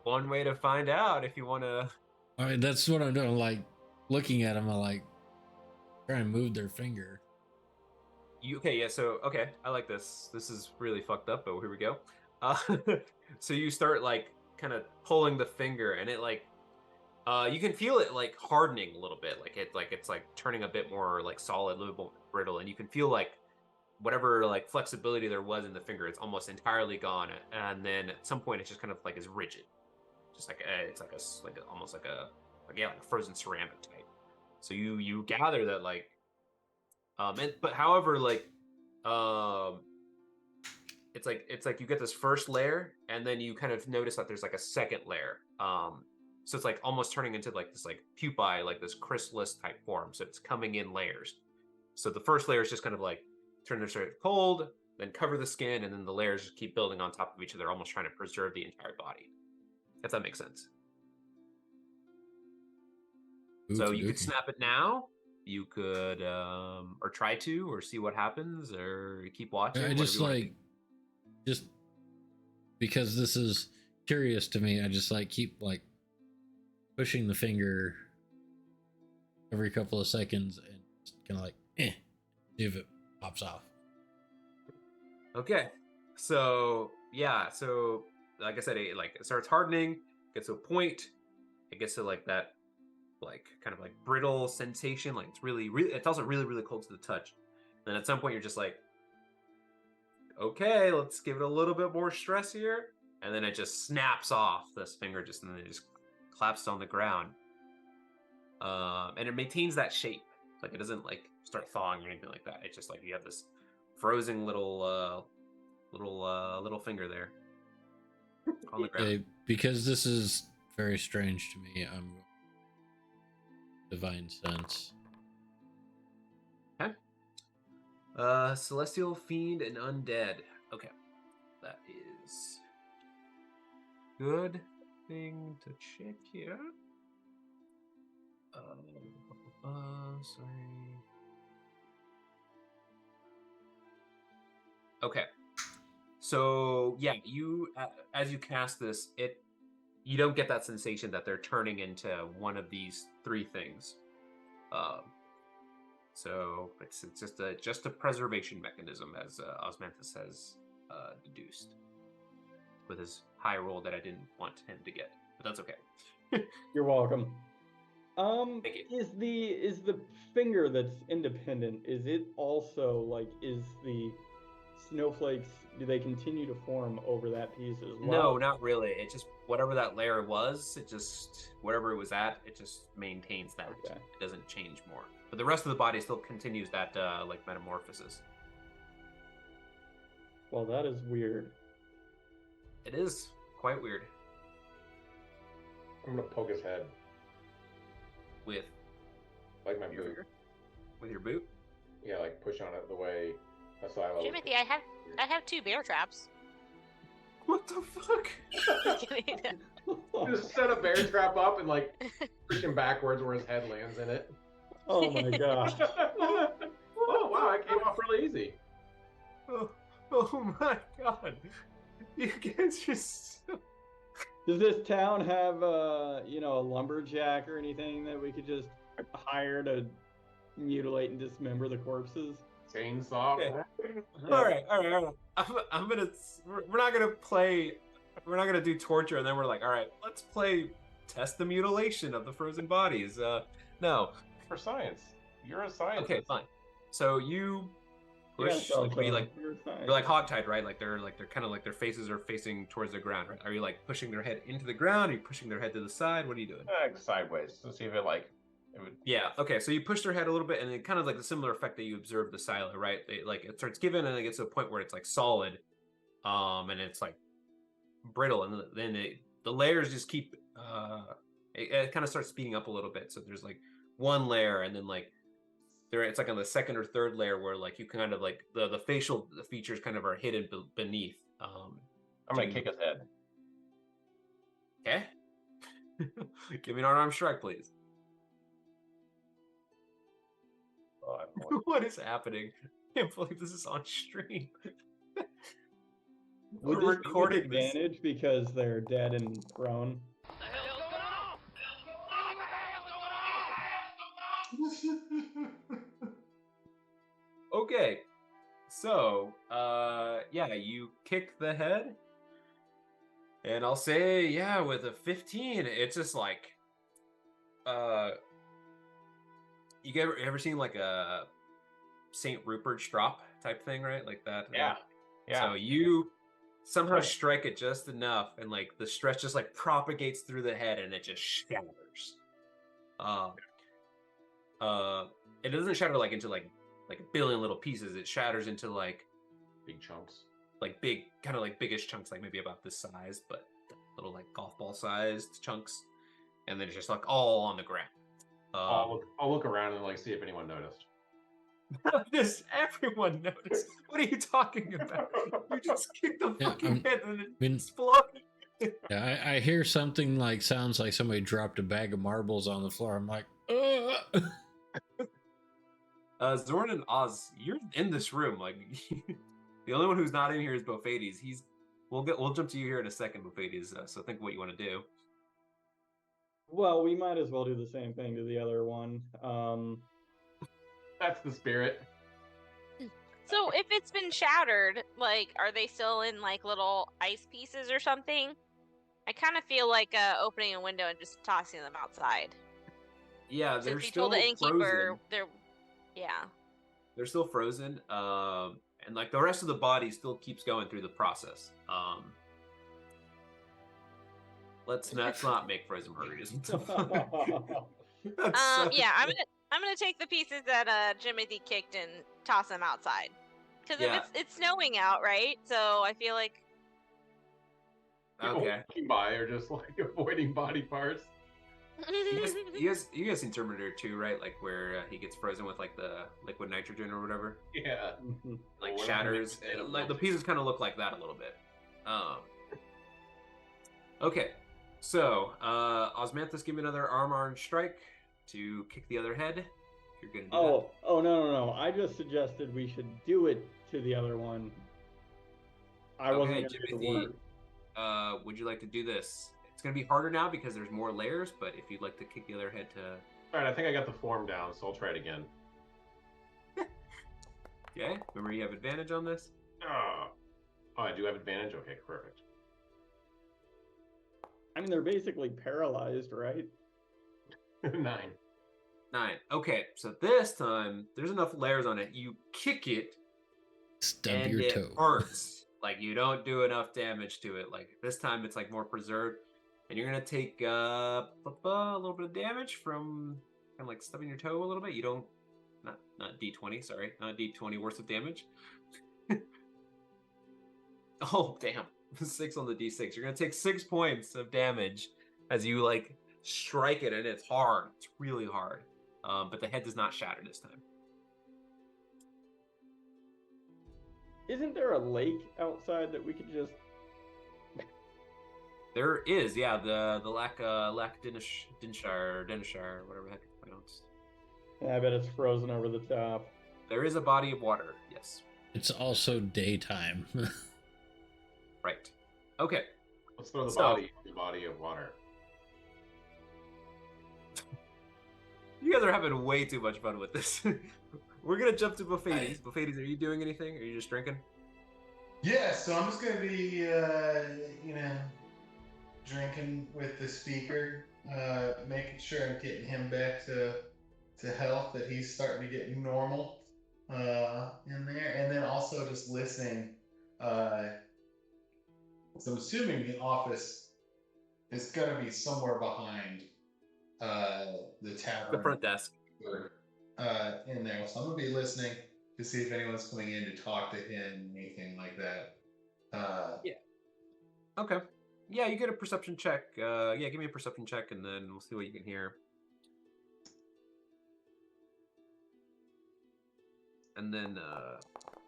One way to find out if you want to. I mean, that's what I'm doing. Like looking at them, I like try and move their finger. Okay, yeah, so okay, I like this. This is really fucked up, but here we go. Uh, so you start like kind of pulling the finger, and it like you can feel it like hardening a little bit, like it's like turning a bit more like solid, a little bit more brittle, and you can feel like whatever like flexibility there was in the finger, it's almost entirely gone, and then at some point it's just kind of like is rigid, just like it's like almost like a like a frozen ceramic type. So you gather that like but however like um it's like you get this first layer and then you kind of notice that there's like a second layer. So it's like almost turning into like this like pupae, like this chrysalis type form. So it's coming in layers. So the first layer is just kind of like turn their sort of cold, then cover the skin, and then the layers just keep building on top of each other, almost trying to preserve the entire body. If that makes sense. So you could snap it now. You could or try to, or see what happens, or keep watching. I just like, just because this is curious to me, I just like keep like pushing the finger every couple of seconds and just kind of like, see if it pops off. Okay, so yeah, so like I said, it starts hardening, gets to a point, it gets to like that, like kind of like brittle sensation, like it's really, it's also really, really cold to the touch. And at some point, you're just like, okay, let's give it a little bit more stress here, and then it just snaps off this finger, and then it just collapses on the ground. And it maintains that shape, like it doesn't like start thawing or anything like that. It's just like you have this frozen little finger there on the ground. Because this is very strange to me, I'm divine sense. Okay. Celestial fiend and undead. Okay, that is good thing to check here. Sorry. Okay. So yeah, you as you cast this, you don't get that sensation that they're turning into one of these three things. So it's just a preservation mechanism, as Osmanthus has deduced with his high roll that I didn't want him to get, but that's okay. You're welcome. Thank you. Is the finger that's independent, is it also like, is the snowflakes, do they continue to form over that piece as well? No, not really. It just, whatever that layer was, it just, wherever it was at, it just maintains that. Okay. It doesn't change more. But the rest of the body still continues that like metamorphosis. Well, that is weird. It is quite weird. I'm gonna poke his head With like my your boot. finger? With your boot? Yeah, like push on it the way a silo. Timothy, I have 2 bear traps. What the fuck? Just set a bear trap up and like push him backwards where his head lands in it. Oh my gosh. Oh wow, it came off really easy. Oh my god. You guys just... Does this town have a lumberjack or anything that we could just hire to mutilate and dismember the corpses? Chainsaw. Okay. All right. I'm gonna. We're not gonna play. We're not gonna do torture, and then we're like, all right, let's play test the mutilation of the frozen bodies. No. For science. You're a scientist. Okay, fine. So you push. Yeah, Like, you're like hogtied, right? Like they're kind of like their faces are facing towards the ground. Right? Are you like pushing their head into the ground? Are you pushing their head to the side? What are you doing? Sideways to see if it like. It would... Yeah. Okay. So you push their head a little bit, and it kind of like the similar effect that you observe the silo, right? Like it starts giving, and it gets to a point where it's like solid, and it's like brittle, and then the layers just keep. It kind of starts speeding up a little bit. So there's like one layer, and then like it's like on the second or third layer where like you kind of like the facial features kind of are hidden beneath. I'm gonna kick his head. Okay. Give me an unarmed strike, please. Oh, I don't know. What is happening? I can't believe this is on stream. Would We're this be with recording this. advantage because they're dead and prone? What the hell's going on? What the hell's going on? Okay. So, yeah, you kick the head. And I'll say, yeah, with a 15, it's just like, you ever seen like a St. Rupert's drop type thing, right? Like that. Yeah. Yeah. So you somehow Right. strike it just enough, and like the stress just like propagates through the head, and it just shatters. It doesn't shatter like into like a billion little pieces. It shatters into like Big chunks. big, kind of like biggish chunks, like maybe about this size, but little like golf ball sized chunks, and then it's just like all on the ground. I'll look around and like see if anyone noticed. This everyone noticed. What are you talking about? You just kicked the Yeah, fucking head and it mean- exploded. Yeah, I hear something like sounds like somebody dropped a bag of marbles on the floor. I'm like, Zorn and Oz, you're in this room. Like the only one who's not in here is Bofades. We'll jump to you here in a second, Bofades. So think what you want to do. Well, we might as well do the same thing to the other one. That's the spirit. So if it's been shattered, like, are they still in like little ice pieces or something? I kind of feel like opening a window and just tossing them outside. Yeah, they're Since you still told the innkeeper, frozen. yeah. They're still frozen. And like the rest of the body still keeps going through the process. Let's not make frozen margaritas. Yeah, I'm gonna take the pieces that Jimothy kicked and toss them outside. Because Yeah. if it's snowing out, right? So I feel like Okay. People walking by are just like avoiding body parts. You guys seen Terminator 2, right? Like where he gets frozen with like the liquid nitrogen or whatever, Yeah. like Well, shatters. we're not gonna Like the pieces kind of look like that a little bit. Okay, so Osmanthus, give me another arm strike to kick the other head. If you're gonna do No. I just suggested we should do it to the other one. I wasn't Okay, going to do the Jimothy, word. would you like to do this? It's gonna be harder now because there's more layers. But if you'd like to kick the other head to, All right, I think I got the form down, so I'll try it again. okay, remember you have advantage on this. Oh, I do have advantage? Okay, perfect. I mean, they're basically paralyzed, right? 9. 9. Okay, so this time there's enough layers on it. You kick it, stub and your it toe. hurts. Like you don't do enough damage to it. Like this time it's like more preserved, and you're gonna take a little bit of damage from kind of like stubbing your toe a little bit. You don't, not D20, sorry, not D20 worth of damage. Oh damn, 6 on the D6. You're gonna take 6 points of damage as you like strike it, and it's hard. It's really hard. But the head does not shatter this time. Isn't there a lake outside that we could just... There is, yeah, the Lac Dinshire, whatever the heck it's pronounced. I bet it's frozen over the top. There is a body of water, yes. It's also daytime. Right. Okay. Let's throw the So- body in the body of water. You guys are having way too much fun with this. We're gonna jump to Bofades. Bofades, are you doing anything? Are you just drinking? Yeah, so I'm just gonna be, drinking with the speaker, making sure I'm getting him back to health, that he's starting to get normal in there, and then also just listening. So I'm assuming the office is gonna be somewhere behind the tavern. The front desk. In there. So I'm gonna be listening to see if anyone's coming in to talk to him, anything like that. Yeah. Okay. Yeah, you get a perception check. Yeah, give me a perception check, and then we'll see what you can hear. And then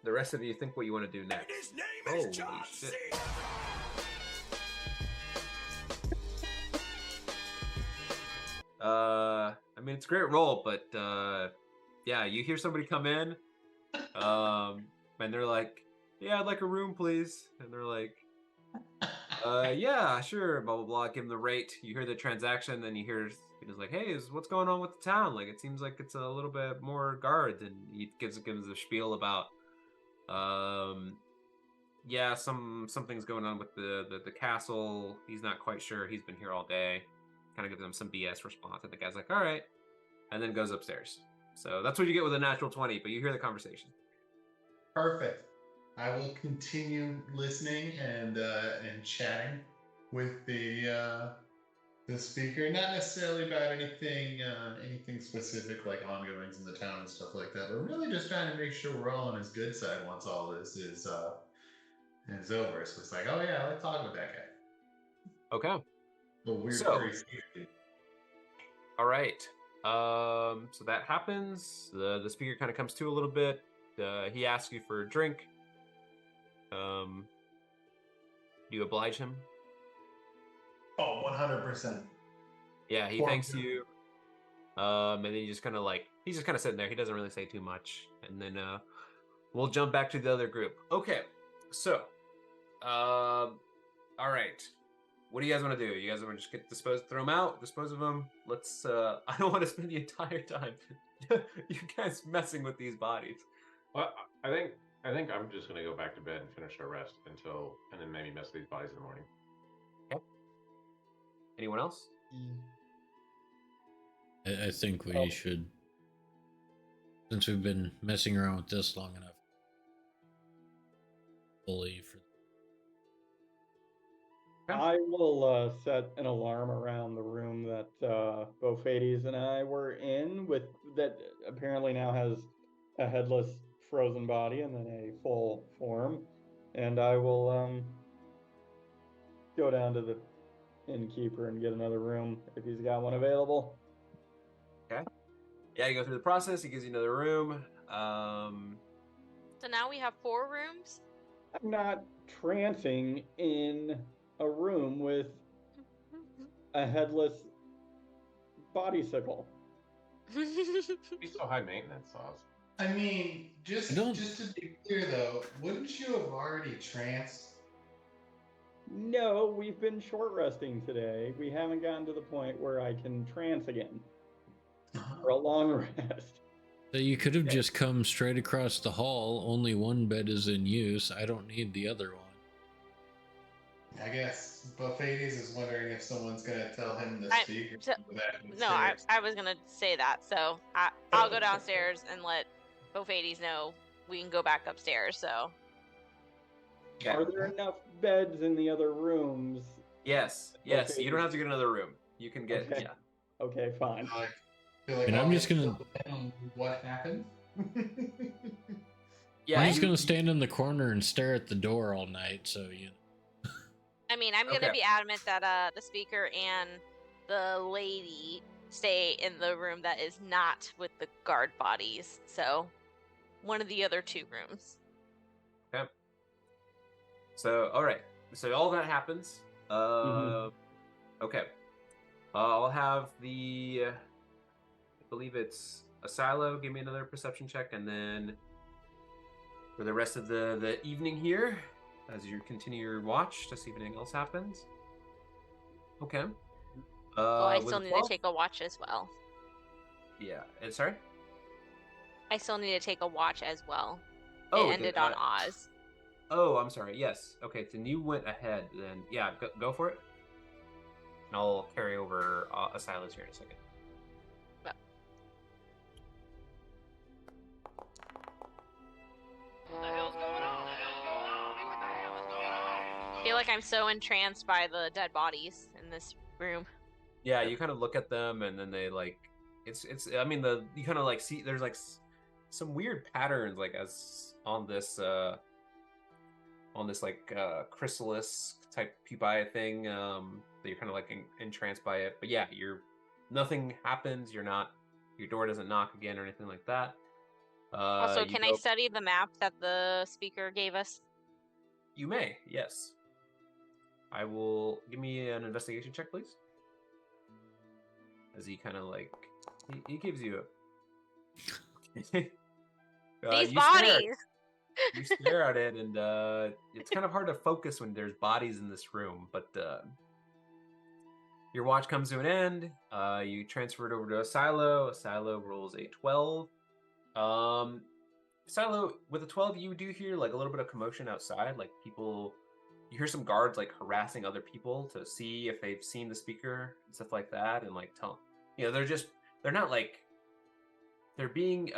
the rest of you think what you want to do next. His name Holy is John shit. C. mean, it's a great roll, but yeah, you hear somebody come in, and they're like, "Yeah, I'd like a room, please." And they're like, "Yeah, sure." Blah blah blah. Give them the rate. You hear the transaction, then you hear he's like, "Hey, what's going on with the town? Like, it seems like it's a little bit more guards." And he gives a spiel about, yeah, something's going on with the castle. He's not quite sure. He's been here all day. Kind of gives them some BS response, and the guy's like, "All right," and then goes upstairs. So that's what you get with a natural 20. But you hear the conversation. Perfect. I will continue listening and chatting with the speaker. Not necessarily about anything specific like ongoings in the town and stuff like that, but really just trying to make sure we're all on his good side once all this is over. So it's like, oh yeah, I like talking with that guy. Okay. The weird So- furry speaker. All right. So that happens. The speaker kind of comes to a little bit. He asks you for a drink. Do you oblige him? Oh, 100%. Yeah, he Or- thanks you. And then he's just kind of sitting there. He doesn't really say too much. And then we'll jump back to the other group. Okay. So, all right. What do you guys want to do? You guys want to just throw them out, dispose of them? Let's. I don't want to spend the entire time you guys messing with these bodies. Well, I think I'm just gonna go back to bed and finish our rest and then maybe mess with these bodies in the morning. Okay. Anyone else? I think we should, since we've been messing around with this long enough, fully for. I will set an alarm around the room that both Hades and I were in, with that apparently now has a headless frozen body and then a full form, and I will go down to the innkeeper and get another room if he's got one available. Okay. Yeah, you go through the process. He gives you another room. So now we have 4 rooms. I'm not trancing in a room with a headless bodysicle. He's so high maintenance, Sauce. I mean, just I don't- to be clear though, wouldn't you have already tranced? No, we've been short resting today. We haven't gotten to the point where I can trance again for a long rest. So you could have just come straight across the hall. Only one bed is in use. I don't need the other one. I guess Buffades is wondering if someone's gonna tell him the speaker. No, I was gonna say that. So I'll go downstairs and let Bofades know we can go back upstairs. So Okay. Are there enough beds in the other rooms? Yes. Okay. You don't have to get another room. You can get Okay. yeah. Okay, fine. And I'm just gonna- What happened? Yeah. I'm just you- gonna stand in the corner and stare at the door all night. So you know. I mean, I'm gonna Okay. be adamant that the speaker and the lady stay in the room that is not with the guard bodies. So one of the other 2 rooms. Okay. So all right. So all that happens. Okay. I'll have the. I believe it's Asilo. Give me another perception check, and then for the rest of the evening here, as you continue your watch to see if anything else happens. Okay. Well, I with still a need 12? to take a watch as well. Yeah. Sorry. I still need to take a watch as well. Oh, it ended on Oz. Oh, I'm sorry. Yes. Okay. Then you went ahead. Then yeah, go for it. And I'll carry over Asilo's here in a second. What the hell's going on? What the hell is going on? I feel like I'm so entranced by the dead bodies in this room. Yeah, you kind of look at them, and then they like, it's. I mean, you kind of like see there's like some weird patterns like as on this like chrysalis type pupae thing that you're kind of like entranced by it. But yeah, nothing happens. Your door doesn't knock again or anything like that. Also, can I study the map that the speaker gave us? You may, yes. I will give me an investigation check, please. As he kind of like He gives you These you stare at- bodies. you stare at it, and it's kind of hard to focus when there's bodies in this room. But your watch comes to an end. You transfer it over to a silo. A silo rolls a 12. Silo, with a 12, you do hear like a little bit of commotion outside. Like people, you hear some guards like harassing other people to see if they've seen the speaker and stuff like that. And like tell, they're not like, they're being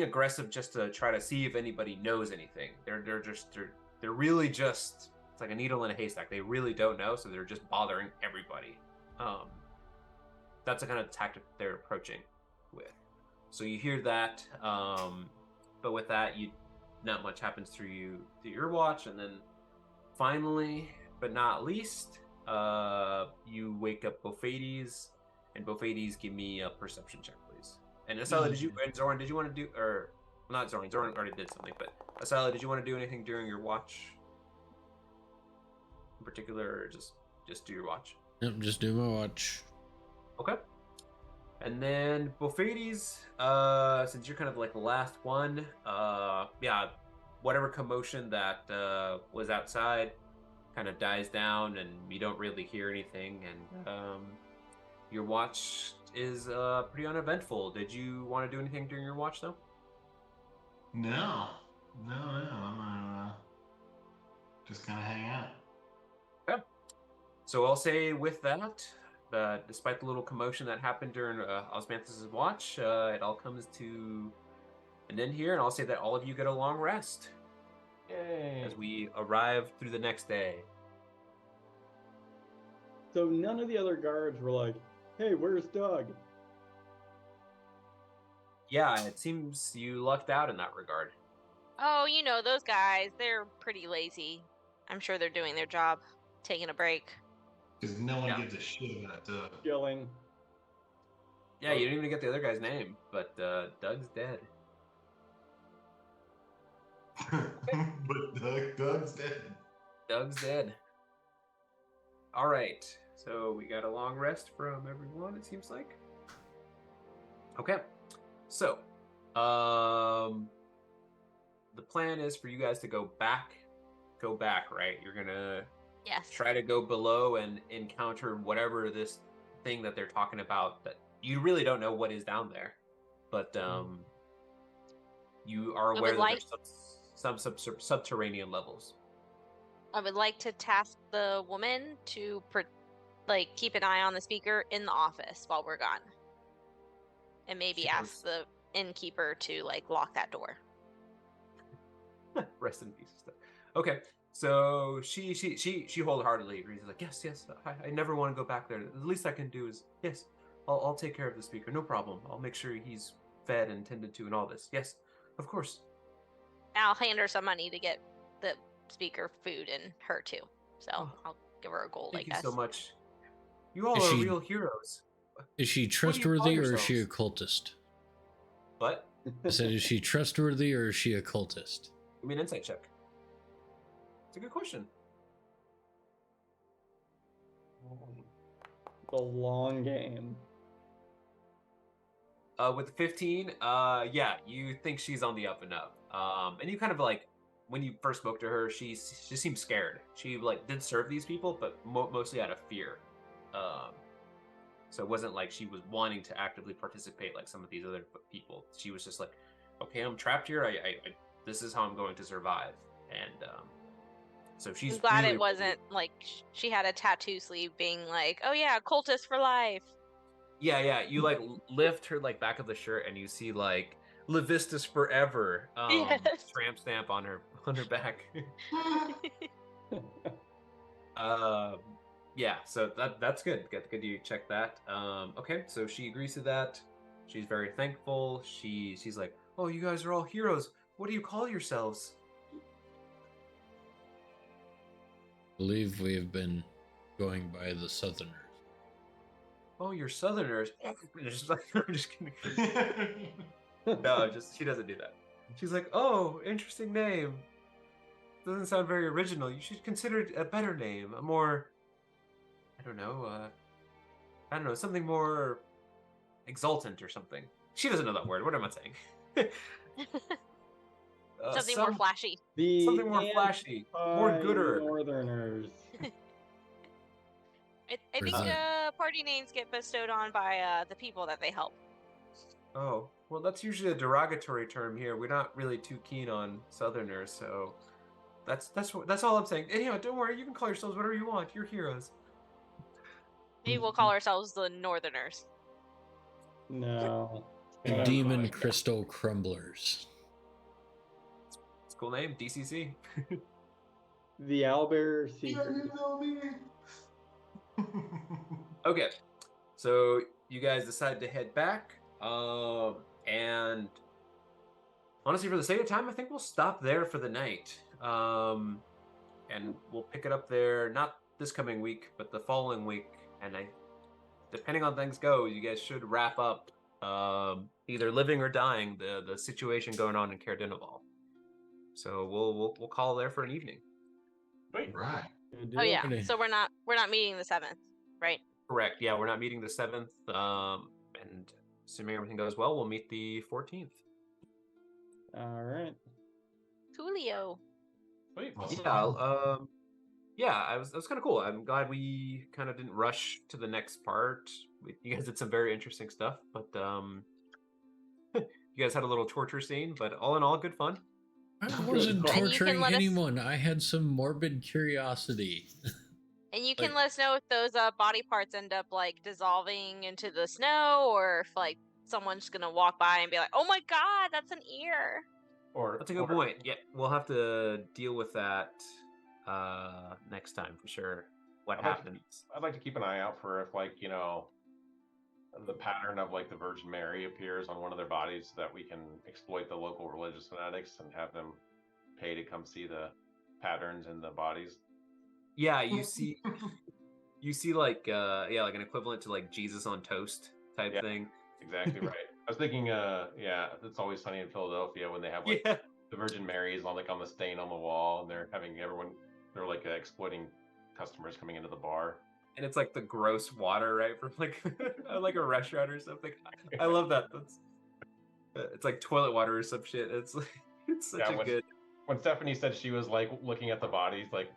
aggressive just to try to see if anybody knows anything. They're really just, it's like a needle in a haystack. They really don't know, so they're just bothering everybody. That's the kind of tactic they're approaching with. So you hear that, but with that, not much happens through your watch, and then finally, but not least, you wake up Bophades, and Bophades, give me a perception check, please. And Asala, and Zoran, did you want to do, or not Zoran? Zoran already did something, but Asala, did you want to do anything during your watch? In particular, or just do your watch? Yep, just do my watch. Okay. And then Bophades, since you're kind of like the last one, whatever commotion that was outside kind of dies down, and you don't really hear anything, and your watch is pretty uneventful. Did you want to do anything during your watch, though? No. I'm gonna just kind of hang out. Okay. So I'll say with that, despite the little commotion that happened during Osmanthus' watch, it all comes to an end here, and I'll say that all of you get a long rest. Yay! As we arrive through the next day. So none of the other guards were like, "Hey, where's Doug?" Yeah, it seems you lucked out in that regard. Oh, those guys, they're pretty lazy. I'm sure they're doing their job, taking a break. Because no one Yeah. gives a shit about Doug. Yelling. Yeah, you didn't even get the other guy's name, but Doug's dead. But Doug's dead. Doug's dead. All right, so we got a long rest from everyone, it seems like. Okay, so the plan is for you guys to go back, right? You're gonna Yes. try to go below and encounter whatever this thing that they're talking about, that you really don't know what is down there, but you are aware that there's some subterranean levels. I would like to task the woman to keep an eye on the speaker in the office while we're gone, and maybe ask the innkeeper to lock that door. Rest in peace. Okay, so she wholeheartedly agrees. Like, yes, I never want to go back there. The least I can do is, yes, I'll take care of the speaker. No problem. I'll make sure he's fed and tended to and all this. Yes, of course. I'll hand her some money to get the speaker food and her too. So I'll give her a gold, Thank I guess. you so much. You all are real heroes. Is she trustworthy or is she a cultist? What? I said, is she trustworthy or is she a cultist? Give me an insight check. It's a good question. The long game. With 15, yeah, you think she's on the up and up. And you kind of when you first spoke to her, she seemed scared. She did serve these people, but mostly out of fear. So it wasn't like she was wanting to actively participate like some of these other people. She was just like, okay, I'm trapped here. I this is how I'm going to survive. And so she's I'm glad really, it wasn't she had a tattoo sleeve being like, oh yeah, cultist for life. Yeah. You lift her back of the shirt and you see Levistus forever Yes. tramp stamp on her back. Yeah, so that's good. Good you check that. Okay, so she agrees to that. She's very thankful. She's like, oh, you guys are all heroes. What do you call yourselves? I believe we have been going by the Southerners. Oh, you're Southerners. I'm just kidding. No, she doesn't do that. She's like, oh, interesting name. Doesn't sound very original. You should consider a better name, a more, I don't know, I don't know, something more exultant or something. She doesn't know that word. What am I saying? Something more flashy. Something more flashy, more gooder. Northerners. I think party names get bestowed on by the people that they help. Oh, well, that's usually a derogatory term here. We're not really too keen on Southerners, so that's all I'm saying. And, don't worry, you can call yourselves whatever you want. You're heroes. Maybe we'll call ourselves the Northerners. No. The Demon Crystal Crumblers. It's a cool name, DCC. The Owlbear Seekers. Okay, so you guys decide to head back, and honestly, for the sake of time, I think we'll stop there for the night, and we'll pick it up there not this coming week, but the following week. And depending on things go, you guys should wrap up either living or dying the situation going on in Caer-Dineval. So we'll call there for an evening. Wait, Right. Oh yeah. So we're not meeting the 7th, right? Correct. Yeah, we're not meeting the 7th. And assuming everything goes well, we'll meet the 14th. All right. Coolio. Wait. Yeah, it was kind of cool. I'm glad we kind of didn't rush to the next part. You guys did some very interesting stuff, but you guys had a little torture scene, but all in all, good fun. I wasn't torturing anyone. I had some morbid curiosity. And you can let us know if those body parts end up like dissolving into the snow, or if like someone's gonna walk by and be like, "Oh my God, that's an ear." That's a good point. Yeah, we'll have to deal with that next time for sure. What happens? I'd like to keep an eye out for if the pattern of like the Virgin Mary appears on one of their bodies, so that we can exploit the local religious fanatics and have them pay to come see the patterns in the bodies. Yeah, you see like like an equivalent to like Jesus on toast type thing. Exactly right. I was thinking, It's Always Sunny in Philadelphia when they have the Virgin Marys on the stain on the wall, and they're having they're like exploiting customers coming into the bar. And it's like the gross water, right, from like like a restaurant or something. I love that. It's like toilet water or some shit. It's such a good. When Stephanie said she was like looking at the bodies, like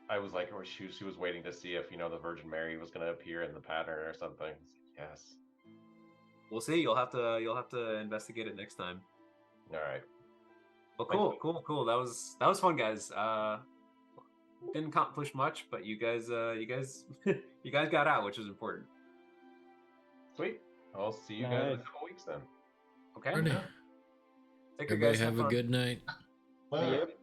I was like, or she was waiting to see if the Virgin Mary was going to appear in the pattern or something. Yes. We'll see. You'll have to investigate it next time. All right. Well, cool. That was fun, guys. Didn't accomplish much, but you guys got out, which is important. Sweet. I'll see you guys in a couple weeks then. Okay. Take care, guys. Everybody have a good night. Bye. Yep.